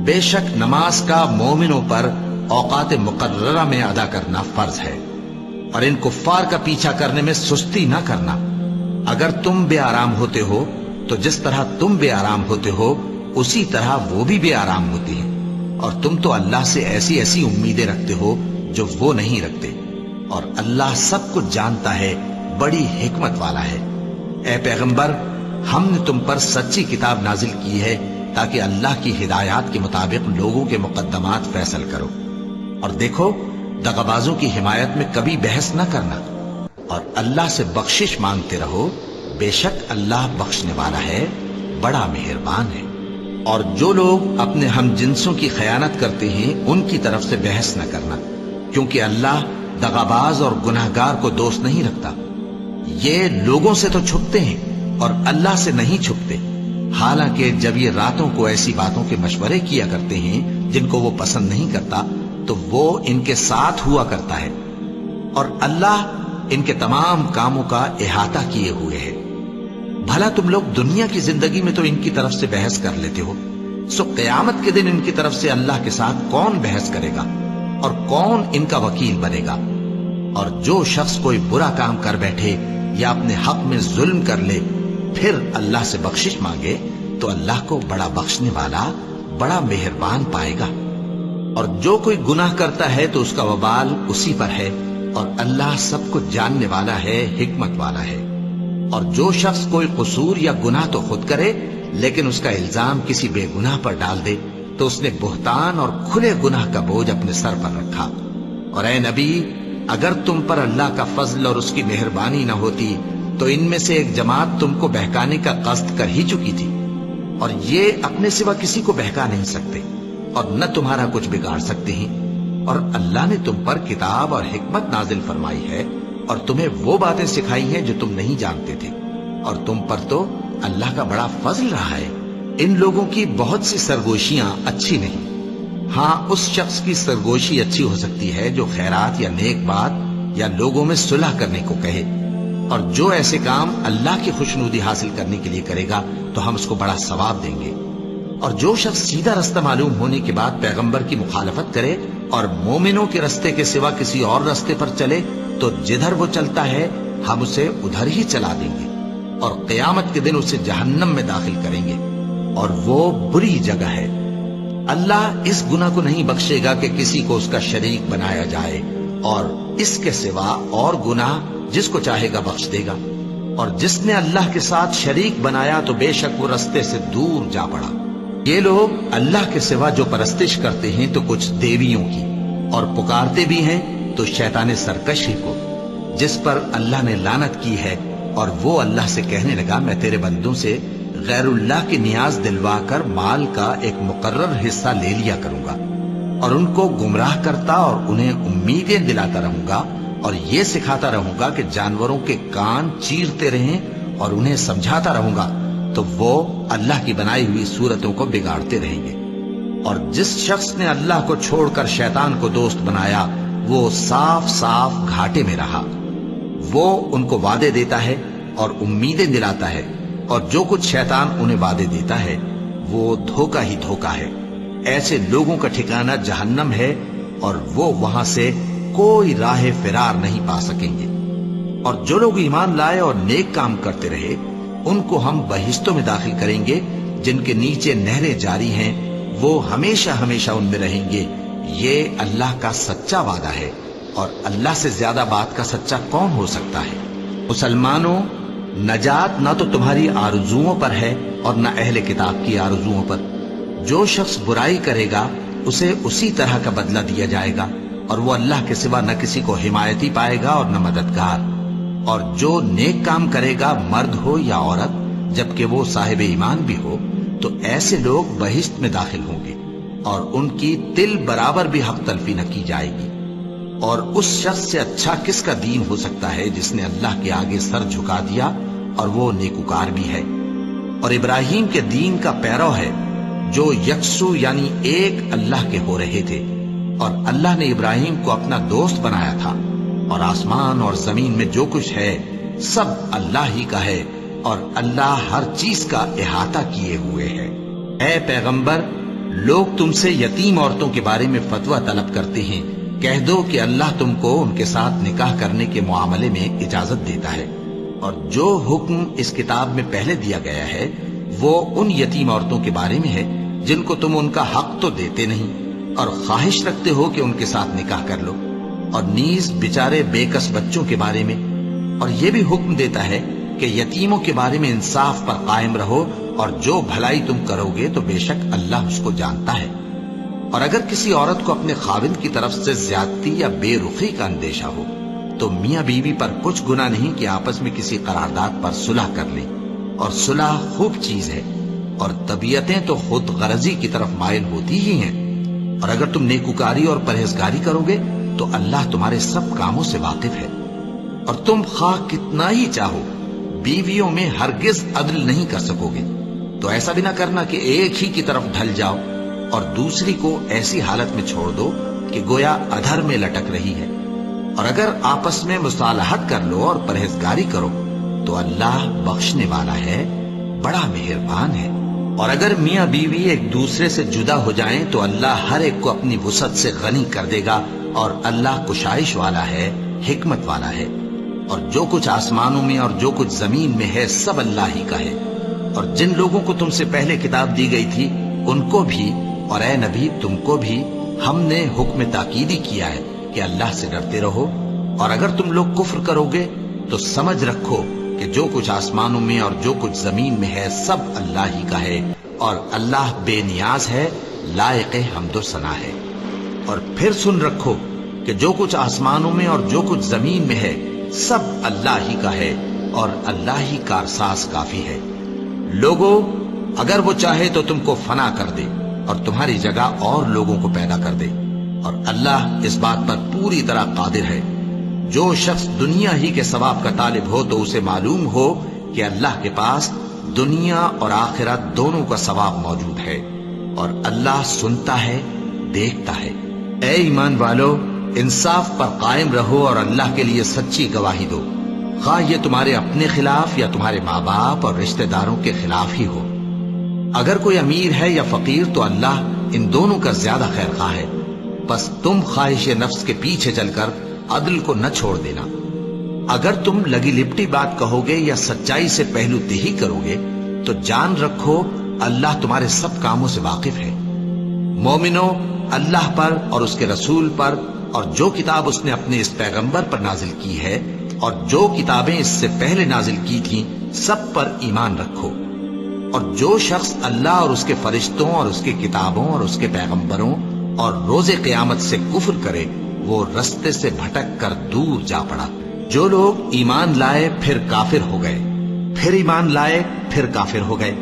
B: بے شک نماز کا مومنوں پر اوقات مقررہ میں ادا کرنا فرض ہے، اور ان کفار کا پیچھا کرنے میں سستی نہ کرنا۔ اگر تم بے آرام ہوتے ہو تو جس طرح تم بے آرام ہوتے ہو اسی طرح وہ بھی بے آرام ہوتے ہیں، اور تم تو اللہ سے ایسی ایسی امیدیں رکھتے ہو جو وہ نہیں رکھتے، اور اللہ سب کچھ جانتا ہے، بڑی حکمت والا ہے۔ اے پیغمبر، ہم نے تم پر سچی کتاب نازل کی ہے تاکہ اللہ کی ہدایات کے مطابق لوگوں کے مقدمات فیصل کرو، اور دیکھو دغابازوں کی حمایت میں کبھی بحث نہ کرنا، اور اللہ سے بخشش مانگتے رہو، بے شک اللہ بخشنے والا ہے، بڑا مہربان ہے۔ اور جو لوگ اپنے ہم جنسوں کی خیانت کرتے ہیں ان کی طرف سے بحث نہ کرنا، کیونکہ اللہ دغاباز اور گناہگار کو دوست نہیں رکھتا۔ یہ لوگوں سے تو چھپتے ہیں اور اللہ سے نہیں چھپتے، حالانکہ جب یہ راتوں کو ایسی باتوں کے مشورے کیا کرتے ہیں جن کو وہ پسند نہیں کرتا تو وہ ان کے ساتھ ہوا کرتا ہے، اور اللہ ان کے تمام کاموں کا احاطہ کیے ہوئے ہے۔ بھلا تم لوگ دنیا کی زندگی میں تو ان کی طرف سے بحث کر لیتے ہو، سو قیامت کے دن ان کی طرف سے اللہ کے ساتھ کون بحث کرے گا اور کون ان کا وکیل بنے گا؟ اور جو شخص کوئی برا کام کر بیٹھے یا اپنے حق میں ظلم کر لے پھر اللہ سے بخشش مانگے تو اللہ کو بڑا بخشنے والا، بڑا مہربان پائے گا۔ اور جو کوئی گناہ کرتا ہے تو اس کا وبال اسی پر ہے، اور اللہ سب کچھ جاننے والا ہے، حکمت والا ہے۔ اور جو شخص کوئی قصور یا گناہ تو خود کرے لیکن اس کا الزام کسی بے گناہ پر ڈال دے تو اس نے بہتان اور کھلے گناہ کا بوجھ اپنے سر پر رکھا۔ اور اے نبی، اگر تم پر اللہ کا فضل اور اس کی مہربانی نہ ہوتی تو ان میں سے ایک جماعت تم کو بہکانے کا قصد کر ہی چکی تھی، اور یہ اپنے سوا کسی کو بہکا نہیں سکتے اور نہ تمہارا کچھ بگاڑ سکتے ہیں۔ اور اللہ نے تم پر کتاب اور حکمت نازل فرمائی ہے اور تمہیں وہ باتیں سکھائی ہیں جو تم نہیں جانتے تھے، اور تم پر تو اللہ کا بڑا فضل رہا ہے۔ ان لوگوں کی بہت سی سرگوشیاں اچھی نہیں، ہاں اس شخص کی سرگوشی اچھی ہو سکتی ہے جو خیرات یا نیک بات یا لوگوں میں صلح کرنے کو کہے، اور جو ایسے کام اللہ کی خوشنودی حاصل کرنے کے لیے کرے گا تو ہم اس کو بڑا ثواب دیں گے۔ اور جو شخص سیدھا رستہ معلوم ہونے کے بعد پیغمبر کی مخالفت کرے اور مومنوں کے رستے کے سوا کسی اور رستے پر چلے تو جدھر وہ چلتا ہے ہم اسے ادھر ہی چلا دیں گے اور قیامت کے دن اسے جہنم میں داخل کریں گے، اور وہ بری جگہ ہے۔ اللہ اس گناہ کو نہیں بخشے گا کہ کسی کو اس کا شریک بنایا جائے، اور اس کے سوا اور گناہ جس کو چاہے گا بخش دے گا، اور جس نے اللہ کے ساتھ شریک بنایا تو بے شک وہ رستے سے دور جا پڑا۔ یہ لوگ اللہ کے سوا جو پرستش کرتے ہیں تو کچھ دیویوں کی، اور پکارتے بھی ہیں تو شیطان سرکشی کو، جس پر اللہ نے لعنت کی ہے، اور وہ اللہ سے کہنے لگا میں تیرے بندوں سے غیر اللہ کی نیاز دلوا کر مال کا ایک مقرر حصہ لے لیا کروں گا، اور ان کو گمراہ کرتا اور انہیں امیدیں دلاتا رہوں گا، اور یہ سکھاتا رہوں گا کہ جانوروں کے کان چیرتے رہیں، اور انہیں سمجھاتا رہوں گا تو وہ اللہ کی بنائی ہوئی صورتوں کو بگاڑتے رہیں گے۔ اور جس شخص نے اللہ کو چھوڑ کر شیطان کو دوست بنایا وہ صاف صاف گھاٹے میں رہا۔ وہ ان کو وعدے دیتا ہے اور امیدیں دلاتا ہے، اور جو کچھ شیطان انہیں وعدے دیتا ہے وہ دھوکہ ہی دھوکہ ہے۔ ایسے لوگوں کا ٹھکانہ جہنم ہے، اور وہ وہاں سے کوئی راہ فرار نہیں پا سکیں گے۔ اور جو لوگ ایمان لائے اور نیک کام کرتے رہے ان کو ہم بہشتوں میں داخل کریں گے جن کے نیچے نہریں جاری ہیں، وہ ہمیشہ ہمیشہ ان میں رہیں گے۔ یہ اللہ کا سچا وعدہ ہے، اور اللہ سے زیادہ بات کا سچا کون ہو سکتا ہے؟ مسلمانوں، نجات نہ تو تمہاری آرزوؤں پر ہے اور نہ اہل کتاب کی آرزوؤں پر۔ جو شخص برائی کرے گا اسے اسی طرح کا بدلہ دیا جائے گا، اور وہ اللہ کے سوا نہ کسی کو حمایتی پائے گا اور نہ مددگار۔ اور جو نیک کام کرے گا مرد ہو یا عورت جبکہ وہ صاحب ایمان بھی ہو تو ایسے لوگ بہشت میں داخل ہوں گے، اور ان کی تل برابر بھی حق تلفی نہ کی جائے گی۔ اور اس شخص سے اچھا کس کا دین ہو سکتا ہے جس نے اللہ کے آگے سر جھکا دیا اور وہ نیکوکار بھی ہے، اور ابراہیم کے دین کا پیرو ہے جو یکسو یعنی ایک اللہ کے ہو رہے تھے، اور اللہ نے ابراہیم کو اپنا دوست بنایا تھا۔ اور آسمان اور زمین میں جو کچھ ہے سب اللہ ہی کا ہے، اور اللہ ہر چیز کا احاطہ کیے ہوئے ہے۔ اے پیغمبر، لوگ تم سے یتیم عورتوں کے بارے میں فتویٰ طلب کرتے ہیں، کہہ دو کہ اللہ تم کو ان کے ساتھ نکاح کرنے کے معاملے میں اجازت دیتا ہے، اور جو حکم اس کتاب میں پہلے دیا گیا ہے وہ ان یتیم عورتوں کے بارے میں ہے جن کو تم ان کا حق تو دیتے نہیں، اور خواہش رکھتے ہو کہ ان کے ساتھ نکاح کر لو، اور نیز بیچارے بے کس بچوں کے بارے میں۔ اور یہ بھی حکم دیتا ہے کہ یتیموں کے بارے میں انصاف پر قائم رہو، اور جو بھلائی تم کرو گے تو بے شک اللہ اس کو جانتا ہے۔ اور اگر کسی عورت کو اپنے خاوند کی طرف سے زیادتی یا بے رخی کا اندیشہ ہو تو میاں بیوی پر کچھ گناہ نہیں کہ آپس میں کسی قرارداد پر صلح کر لیں، اور صلح خوب چیز ہے، اور طبیعتیں تو خود غرضی کی طرف مائل ہوتی ہی ہیں۔ اور اگر تم نیکوکاری اور پرہیزگاری کرو گے تو اللہ تمہارے سب کاموں سے واقف ہے۔ اور تم خواہ کتنا ہی چاہو بیویوں میں ہرگز عدل نہیں کر سکو گے، تو ایسا بھی نہ کرنا کہ ایک ہی کی طرف ڈھل جاؤ اور دوسری کو ایسی حالت میں چھوڑ دو کہ گویا ادھر میں لٹک رہی ہے۔ اور اگر آپس میں مصالحت کر لو اور پرہیزگاری کرو تو اللہ بخشنے والا ہے، بڑا مہربان ہے۔ اور اگر میاں بیوی ایک دوسرے سے جدا ہو جائیں تو اللہ ہر ایک کو اپنی وسعت سے غنی کر دے گا، اور اللہ کشائش والا ہے، حکمت والا ہے۔ اور جو کچھ آسمانوں میں اور جو کچھ زمین میں ہے سب اللہ ہی کا ہے۔ اور جن لوگوں کو تم سے پہلے کتاب دی گئی تھی ان کو بھی اور اے نبی تم کو بھی ہم نے حکم تاکیدی کیا ہے کہ اللہ سے ڈرتے رہو، اور اگر تم لوگ کفر کرو گے تو سمجھ رکھو کہ جو کچھ آسمانوں میں اور جو کچھ زمین میں ہے سب اللہ ہی کا ہے، اور اللہ بے نیاز ہے، لائق حمد و ثنا ہے۔ اور پھر سن رکھو کہ جو کچھ آسمانوں میں اور جو کچھ زمین میں ہے سب اللہ ہی کا ہے، اور اللہ ہی کارساز کافی ہے۔ لوگو، اگر وہ چاہے تو تم کو فنا کر دے اور تمہاری جگہ اور لوگوں کو پیدا کر دے، اور اللہ اس بات پر پوری طرح قادر ہے۔ جو شخص دنیا ہی کے ثواب کا طالب ہو تو اسے معلوم ہو کہ اللہ کے پاس دنیا اور آخرت دونوں کا ثواب موجود ہے، اور اللہ سنتا ہے، دیکھتا ہے۔ اے ایمان والو، انصاف پر قائم رہو اور اللہ کے لیے سچی گواہی دو۔ خواہ یہ تمہارے اپنے خلاف یا تمہارے ماں باپ اور رشتہ داروں کے خلاف ہی ہو۔ اگر کوئی امیر ہے یا فقیر تو اللہ ان دونوں کا زیادہ خیر خواہ ہے، بس تم خواہش نفس کے پیچھے چل کر عدل کو نہ چھوڑ دینا۔ اگر تم لگی لپٹی بات کہو گے یا سچائی سے پہلو تہی کرو گے تو جان رکھو اللہ تمہارے سب کاموں سے واقف ہے۔ مومنو، اللہ پر اور اس کے رسول پر اور جو کتاب اس نے اپنے اس پیغمبر پر نازل کی ہے اور جو کتابیں اس سے پہلے نازل کی تھیں سب پر ایمان رکھو۔ اور جو شخص اللہ اور اس کے فرشتوں اور اس کے کتابوں اور اس کے پیغمبروں اور روز قیامت سے کفر کرے وہ رستے سے بھٹک کر دور جا پڑا۔ جو لوگ ایمان لائے پھر کافر ہو گئے، پھر ایمان لائے پھر کافر ہو گئے،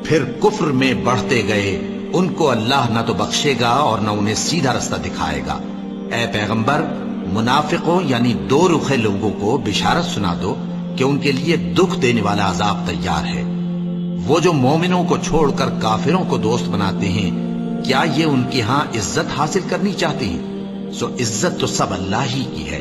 B: پھر کفر میں بڑھتے گئے، ان کو اللہ نہ تو بخشے گا اور نہ انہیں سیدھا رستہ دکھائے گا۔ اے پیغمبر، منافقوں یعنی دو رخے لوگوں کو بشارت سنا دو کہ ان کے لیے دکھ دینے والا عذاب تیار ہے۔ وہ جو مومنوں کو چھوڑ کر کافروں کو دوست بناتے ہیں، کیا یہ ان کے ہاں عزت حاصل کرنی چاہتے ہیں؟ سو عزت تو سب اللہ ہی کی ہے۔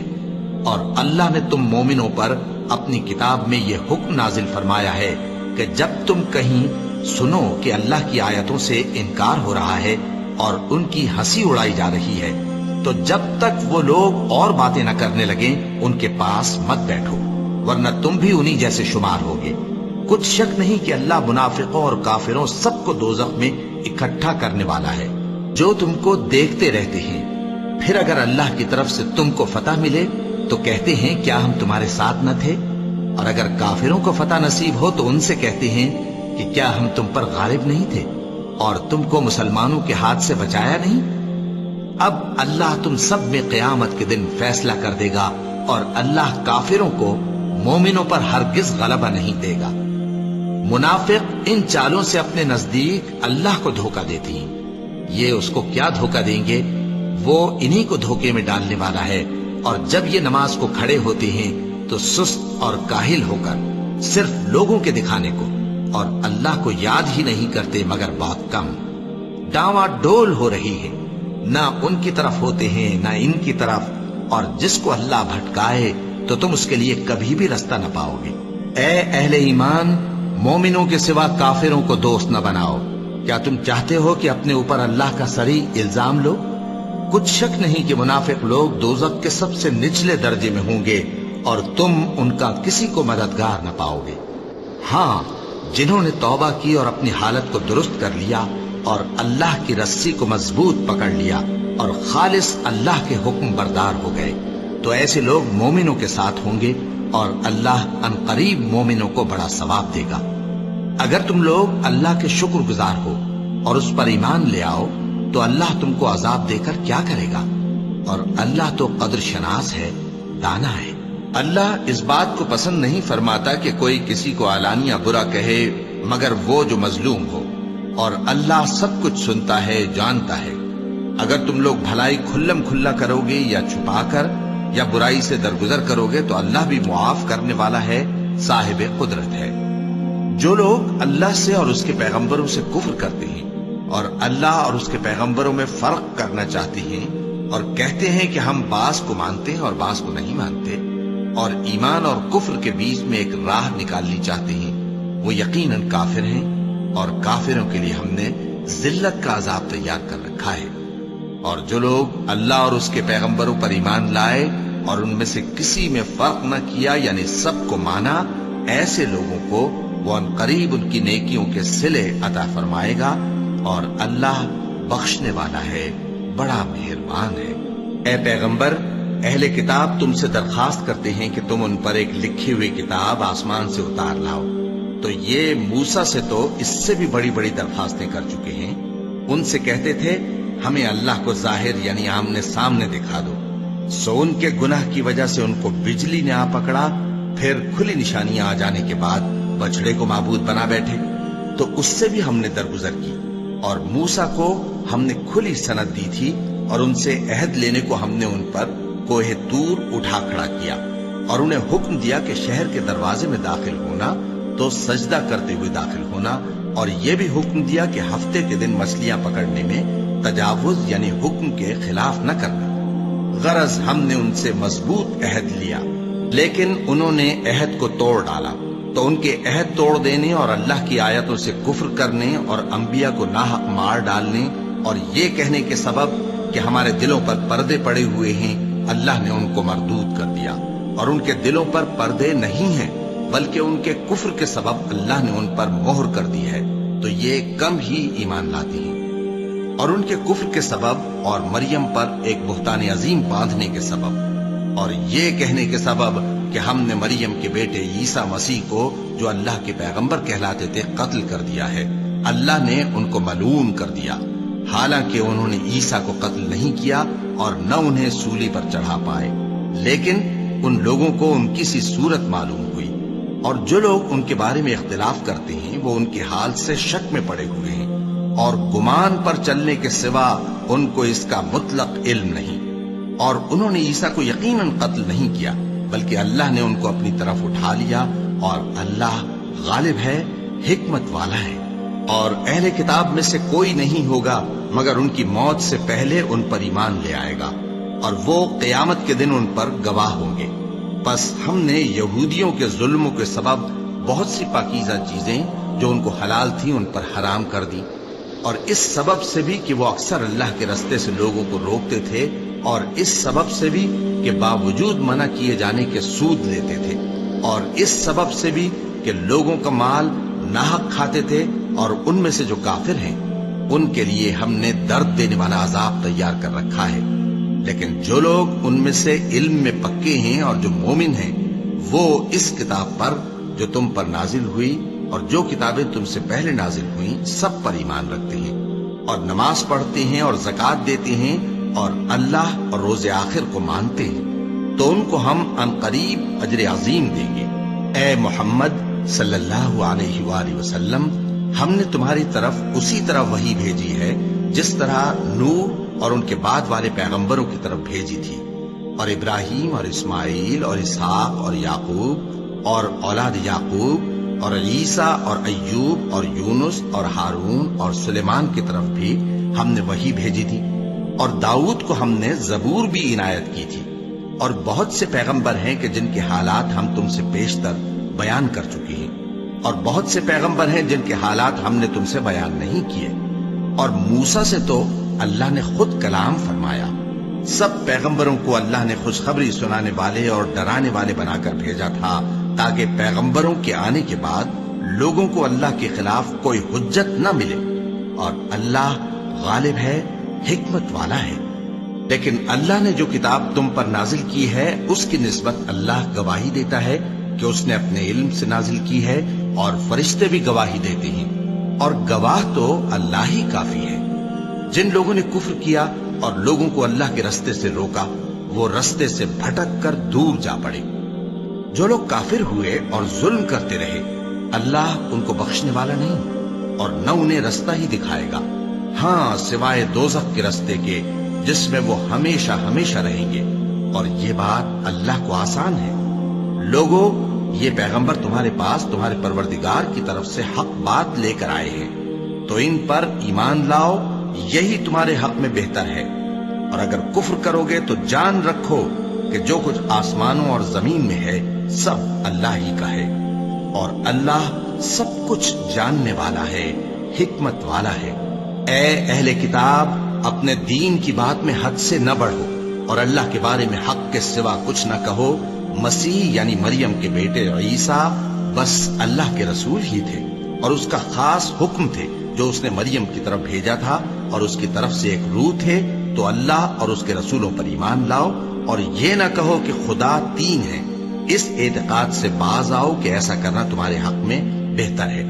B: اور اللہ نے تم مومنوں پر اپنی کتاب میں یہ حکم نازل فرمایا ہے کہ جب تم کہیں سنو کہ اللہ کی آیتوں سے انکار ہو رہا ہے اور ان کی ہنسی اڑائی جا رہی ہے تو جب تک وہ لوگ اور باتیں نہ کرنے لگیں ان کے پاس مت بیٹھو، ورنہ تم بھی انہی جیسے شمار ہوگے۔ کچھ شک نہیں کہ اللہ منافقوں اور کافروں سب کو دوزخ میں اکٹھا کرنے والا ہے۔ جو تم کو دیکھتے رہتے ہیں، پھر اگر اللہ کی طرف سے تم کو فتح ملے تو کہتے ہیں کیا ہم تمہارے ساتھ نہ تھے؟ اور اگر کافروں کو فتح نصیب ہو تو ان سے کہتے ہیں کہ کیا ہم تم پر غالب نہیں تھے اور تم کو مسلمانوں کے ہاتھ سے بچایا نہیں؟ اب اللہ تم سب میں قیامت کے دن فیصلہ کر دے گا اور اللہ کافروں کو مومنوں پر ہرگز غلبہ نہیں دے گا۔ منافق ان چالوں سے اپنے نزدیک اللہ کو دھوکہ دیتی ہیں، یہ اس کو کیا دھوکہ دیں گے؟ وہ انہی کو دھوکے میں ڈالنے والا ہے۔ اور جب یہ نماز کو کھڑے ہوتے ہیں تو سست اور کاہل ہو کر صرف لوگوں کے دکھانے کو اور اللہ کو یاد ہی نہیں کرتے مگر بہت کم۔ ڈاواں ڈول ہو رہی ہے، نہ ان کی طرف ہوتے ہیں نہ ان کی طرف، اور جس کو اللہ بھٹکائے تو تم اس کے لیے کبھی بھی رستہ نہ پاؤ گے۔ اے اہل ایمان، مومنوں کے سوا کافروں کو دوست نہ بناؤ۔ کیا تم چاہتے ہو کہ اپنے اوپر اللہ کا صریح الزام لو؟ کچھ شک نہیں کہ منافق لوگ دوزخ کے سب سے نچلے درجے میں ہوں گے اور تم ان کا کسی کو مددگار نہ پاؤ گے۔ ہاں، جنہوں نے توبہ کی اور اپنی حالت کو درست کر لیا اور اللہ کی رسی کو مضبوط پکڑ لیا اور خالص اللہ کے حکم بردار ہو گئے تو ایسے لوگ مومنوں کے ساتھ ہوں گے اور اللہ عنقریب مومنوں کو بڑا ثواب دے گا۔ اگر تم لوگ اللہ کے شکر گزار ہو اور اس پر ایمان لے آؤ تو اللہ تم کو عذاب دے کر کیا کرے گا؟ اور اللہ تو قدر شناس ہے، دانا ہے۔ اللہ اس بات کو پسند نہیں فرماتا کہ کوئی کسی کو علانیہ برا کہے مگر وہ جو مظلوم ہو، اور اللہ سب کچھ سنتا ہے، جانتا ہے۔ اگر تم لوگ بھلائی کھلم کھلا کرو گے یا چھپا کر یا برائی سے درگزر کرو گے تو اللہ بھی معاف کرنے والا ہے، صاحب قدرت ہے۔ جو لوگ اللہ سے اور اس کے پیغمبروں سے کفر کرتے ہیں اور اللہ اور اس کے پیغمبروں میں فرق کرنا چاہتے ہیں اور کہتے ہیں کہ ہم بعض کو مانتے ہیں اور بعض کو نہیں مانتے اور ایمان اور کفر کے بیچ میں ایک راہ نکالنی چاہتے ہیں، وہ یقیناً کافر ہیں اور کافروں کے لیے ہم نے ذلت کا عذاب تیار کر رکھا ہے۔ اور جو لوگ اللہ اور اس کے پیغمبروں پر ایمان لائے اور ان میں سے کسی میں فرق نہ کیا یعنی سب کو مانا، ایسے لوگوں کو وہ عنقریب ان کی نیکیوں کے صلے عطا فرمائے گا اور اللہ بخشنے والا ہے، بڑا مہربان ہے۔ اے پیغمبر، اہل کتاب تم سے درخواست کرتے ہیں کہ تم ان پر ایک لکھی ہوئی کتاب آسمان سے اتار لاؤ، تو یہ موسیٰ سے تو اس سے بھی بڑی بڑی درخواستیں کر چکے ہیں۔ ان سے کہتے تھے ہمیں اللہ کو ظاہر یعنی آمنے سامنے دکھا دو، سو ان کے گناہ کی وجہ سے ان کو بجلی نے آ پکڑا، پھر کھلی نشانیاں آ جانے کے بعد بچڑے کو معبود بنا بیٹھے، تو اس سے بھی ہم نے درگزر کی۔ اور موسیٰ کو ہم نے کھلی سند دی تھی اور ان سے عہد لینے کو ہم نے ان پر کوہ طور اٹھا کھڑا کیا اور انہیں حکم دیا کہ شہر کے دروازے میں داخل ہونا تو سجدہ کرتے ہوئے داخل ہونا، اور یہ بھی حکم دیا کہ ہفتے کے دن مچھلیاں پکڑنے میں تجاوز یعنی حکم کے خلاف نہ کرنا۔ غرض ہم نے ان سے مضبوط عہد لیا، لیکن انہوں نے عہد کو توڑ ڈالا، تو ان کے عہد توڑ دینے اور اللہ کی آیتوں سے کفر کرنے اور انبیاء کو ناحق مار ڈالنے اور یہ کہنے کے سبب کہ ہمارے دلوں پر پردے پڑے ہوئے ہیں، اللہ نے ان کو مردود کر دیا، اور ان کے دلوں پر پردے نہیں ہیں بلکہ ان کے کفر کے سبب اللہ نے ان پر مہر کر دی ہے، تو یہ کم ہی ایمان لاتے ہیں۔ اور ان کے کفر کے سبب اور مریم پر ایک بہتان عظیم باندھنے کے سبب اور یہ کہنے کے سبب کہ ہم نے مریم کے بیٹے عیسیٰ مسیح کو جو اللہ کے پیغمبر کہلاتے تھے قتل کر دیا ہے، اللہ نے ان کو ملعون کر دیا، حالانکہ انہوں نے عیسیٰ کو قتل نہیں کیا اور نہ انہیں سولی پر چڑھا پائے، لیکن ان لوگوں کو ان کی سی صورت معلوم ہوئی، اور جو لوگ ان کے بارے میں اختلاف کرتے ہیں وہ ان کے حال سے شک میں پڑے ہوئے ہیں، اور گمان پر چلنے کے سوا ان کو اس کا مطلق علم نہیں، اور انہوں نے عیسیٰ کو یقیناً قتل نہیں کیا بلکہ اللہ نے ان کو اپنی طرف اٹھا لیا، اور اللہ غالب ہے، حکمت والا ہے۔ اور اہل کتاب میں سے کوئی نہیں ہوگا مگر ان کی موت سے پہلے ان پر ایمان لے آئے گا، اور وہ قیامت کے دن ان پر گواہ ہوں گے۔ پس ہم نے یہودیوں کے ظلموں کے سبب بہت سی پاکیزہ چیزیں جو ان کو حلال تھیں ان پر حرام کر دی، اور اس سبب سے بھی کہ وہ اکثر اللہ کے رستے سے لوگوں کو روکتے تھے، اور اس سبب سے بھی کہ باوجود منع کیے جانے کے سود لیتے تھے، اور اس سبب سے بھی کہ لوگوں کا مال ناحق کھاتے تھے، اور ان میں سے جو کافر ہیں ان کے لیے ہم نے درد دینے والا عذاب تیار کر رکھا ہے۔ لیکن جو لوگ ان میں سے علم میں پکے ہیں اور جو مومن ہیں وہ اس کتاب پر جو تم پر نازل ہوئی اور جو کتابیں تم سے پہلے نازل ہوئیں سب پر ایمان رکھتے ہیں، اور نماز پڑھتے ہیں اور زکوٰۃ دیتے ہیں اور اللہ اور روز آخر کو مانتے ہیں، تو ان کو ہم عنقریب اجر عظیم دیں گے۔ اے محمد صلی اللہ علیہ وآلہ وسلم، ہم نے تمہاری طرف اسی طرح وحی بھیجی ہے جس طرح نوح اور ان کے بعد والے پیغمبروں کی طرف بھیجی تھی، اور ابراہیم اور اسماعیل اور اسحاق اور یعقوب اور اولاد یعقوب اور عیسیٰ اور ایوب اور یونس اور ہارون اور سلیمان کی طرف بھی ہم نے وحی بھیجی تھی، اور داؤد کو ہم نے زبور بھی عنایت کی تھی، اور بہت سے پیغمبر ہیں کہ جن کے حالات ہم تم سے بیشتر بیان کر چکے ہیں، اور بہت سے پیغمبر ہیں جن کے حالات ہم نے تم سے بیان نہیں کیے، اور موسیٰ سے تو اللہ نے خود کلام فرمایا۔ سب پیغمبروں کو اللہ نے خوشخبری سنانے والے اور ڈرانے والے بنا کر بھیجا تھا تاکہ پیغمبروں کے آنے کے بعد لوگوں کو اللہ کے خلاف کوئی حجت نہ ملے، اور اللہ غالب ہے، حکمت والا ہے۔ لیکن اللہ نے جو کتاب تم پر نازل کی ہے اس کی نسبت اللہ گواہی دیتا ہے کہ اس نے اپنے علم سے نازل کی ہے، اور فرشتے بھی گواہی دیتے ہیں، اور گواہ تو اللہ ہی کافی ہے۔ جن لوگوں نے کفر کیا اور لوگوں کو اللہ کے رستے سے روکا وہ رستے سے بھٹک کر دور جا پڑے۔ جو لوگ کافر ہوئے اور ظلم کرتے رہے اللہ ان کو بخشنے والا نہیں اور نہ انہیں رستہ ہی دکھائے گا، ہاں سوائے دوزخ کے رستے کے جس میں وہ ہمیشہ ہمیشہ رہیں گے، اور یہ بات اللہ کو آسان ہے۔ لوگوں، یہ پیغمبر تمہارے پاس تمہارے پروردگار کی طرف سے حق بات لے کر آئے ہیں، تو ان پر ایمان لاؤ، یہی تمہارے حق میں بہتر ہے، اور اگر کفر کرو گے تو جان رکھو کہ جو کچھ آسمانوں اور زمین میں ہے سب اللہ ہی کا ہے، اور اللہ سب کچھ جاننے والا ہے، حکمت والا ہے۔ اے اہل کتاب، اپنے دین کی بات میں حد سے نہ بڑھو، اور اللہ کے بارے میں حق کے سوا کچھ نہ کہو۔ مسیح یعنی مریم کے بیٹے عیسیٰ بس اللہ کے رسول ہی تھے، اور اس کا خاص حکم تھے جو اس نے مریم کی طرف بھیجا تھا، اور اس کی طرف سے ایک روح تھے، تو اللہ اور اس کے رسولوں پر ایمان لاؤ، اور یہ نہ کہو کہ خدا تین ہے۔ اس اعتقاد سے باز آؤ کہ ایسا کرنا تمہارے حق میں بہتر ہے۔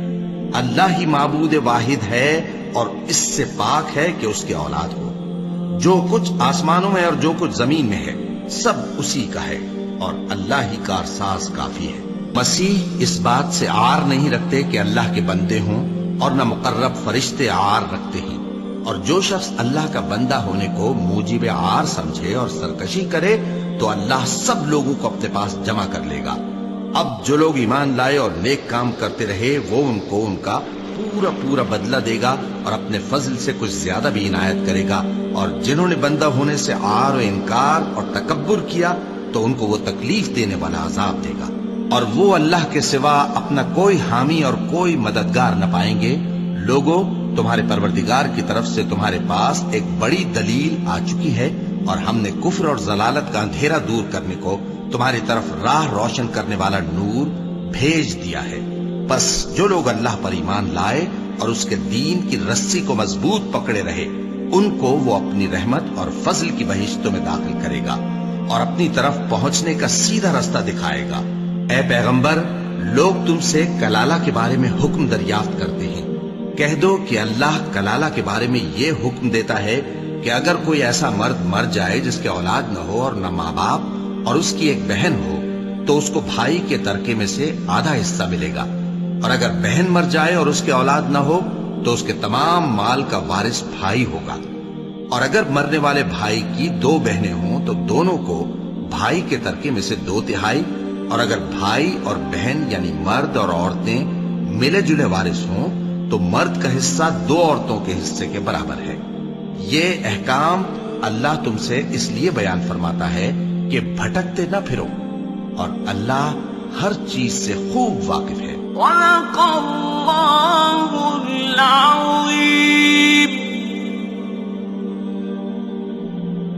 B: اللہ ہی معبود واحد ہے اور اس سے پاک ہے کہ اس کی اولاد ہو۔ جو کچھ آسمانوں میں اور جو کچھ زمین میں ہے سب اسی کا ہے، اور اللہ ہی کارساز کافی ہے۔ مسیح اس بات سے عار نہیں رکھتے کہ اللہ کے بندے ہوں، اور نہ مقرب فرشتے عار رکھتے ہیں، اور جو شخص اللہ کا بندہ ہونے کو موجب عار سمجھے اور سرکشی کرے تو اللہ سب لوگوں کو اپنے پاس جمع کر لے گا۔ اب جو لوگ ایمان لائے اور نیک کام کرتے رہے وہ ان کو ان کا پورا پورا بدلہ دے گا، اور اپنے فضل سے کچھ زیادہ بھی عنایت کرے گا، اور جنہوں نے بندہ ہونے سے عار و انکار اور تکبر کیا تو ان کو وہ تکلیف دینے والا عذاب دے گا، اور وہ اللہ کے سوا اپنا کوئی حامی اور کوئی مددگار نہ پائیں گے۔ لوگوں، تمہارے پروردگار کی طرف سے تمہارے پاس ایک بڑی دلیل آ چکی ہے، اور ہم نے کفر اور ضلالت کا اندھیرا دور کرنے کو تمہاری طرف راہ روشن کرنے والا نور بھیج دیا ہے۔ پس جو لوگ اللہ پر ایمان لائے اور اس کے دین کی رسی کو مضبوط پکڑے رہے، ان کو وہ اپنی رحمت اور فضل کی بہشتوں میں داخل کرے گا اور اپنی طرف پہنچنے کا سیدھا رستہ دکھائے گا۔ اے پیغمبر، لوگ تم سے کلالہ کے بارے میں حکم دریافت کرتے ہیں، کہہ دو کہ اللہ کلالہ کے بارے میں یہ حکم دیتا ہے کہ اگر کوئی ایسا مرد مر جائے جس کے اولاد نہ ہو اور نہ ماں باپ اور اس کی ایک بہن ہو، تو اس کو بھائی کے ترکے میں سے آدھا حصہ ملے گا، اور اگر بہن مر جائے اور اس کے اولاد نہ ہو تو اس کے تمام مال کا وارث بھائی ہوگا، اور اگر مرنے والے بھائی کی 2 بہنیں ہوں تو دونوں کو بھائی کے ترکے میں سے 2/3، اور اگر بھائی اور بہن یعنی مرد اور عورتیں ملے جلے وارث ہوں تو مرد کا حصہ 2 عورتوں کے حصے کے برابر ہے۔ یہ احکام اللہ تم سے اس لیے بیان فرماتا ہے کہ بھٹکتے نہ پھرو، اور اللہ ہر چیز سے خوب واقف ہے۔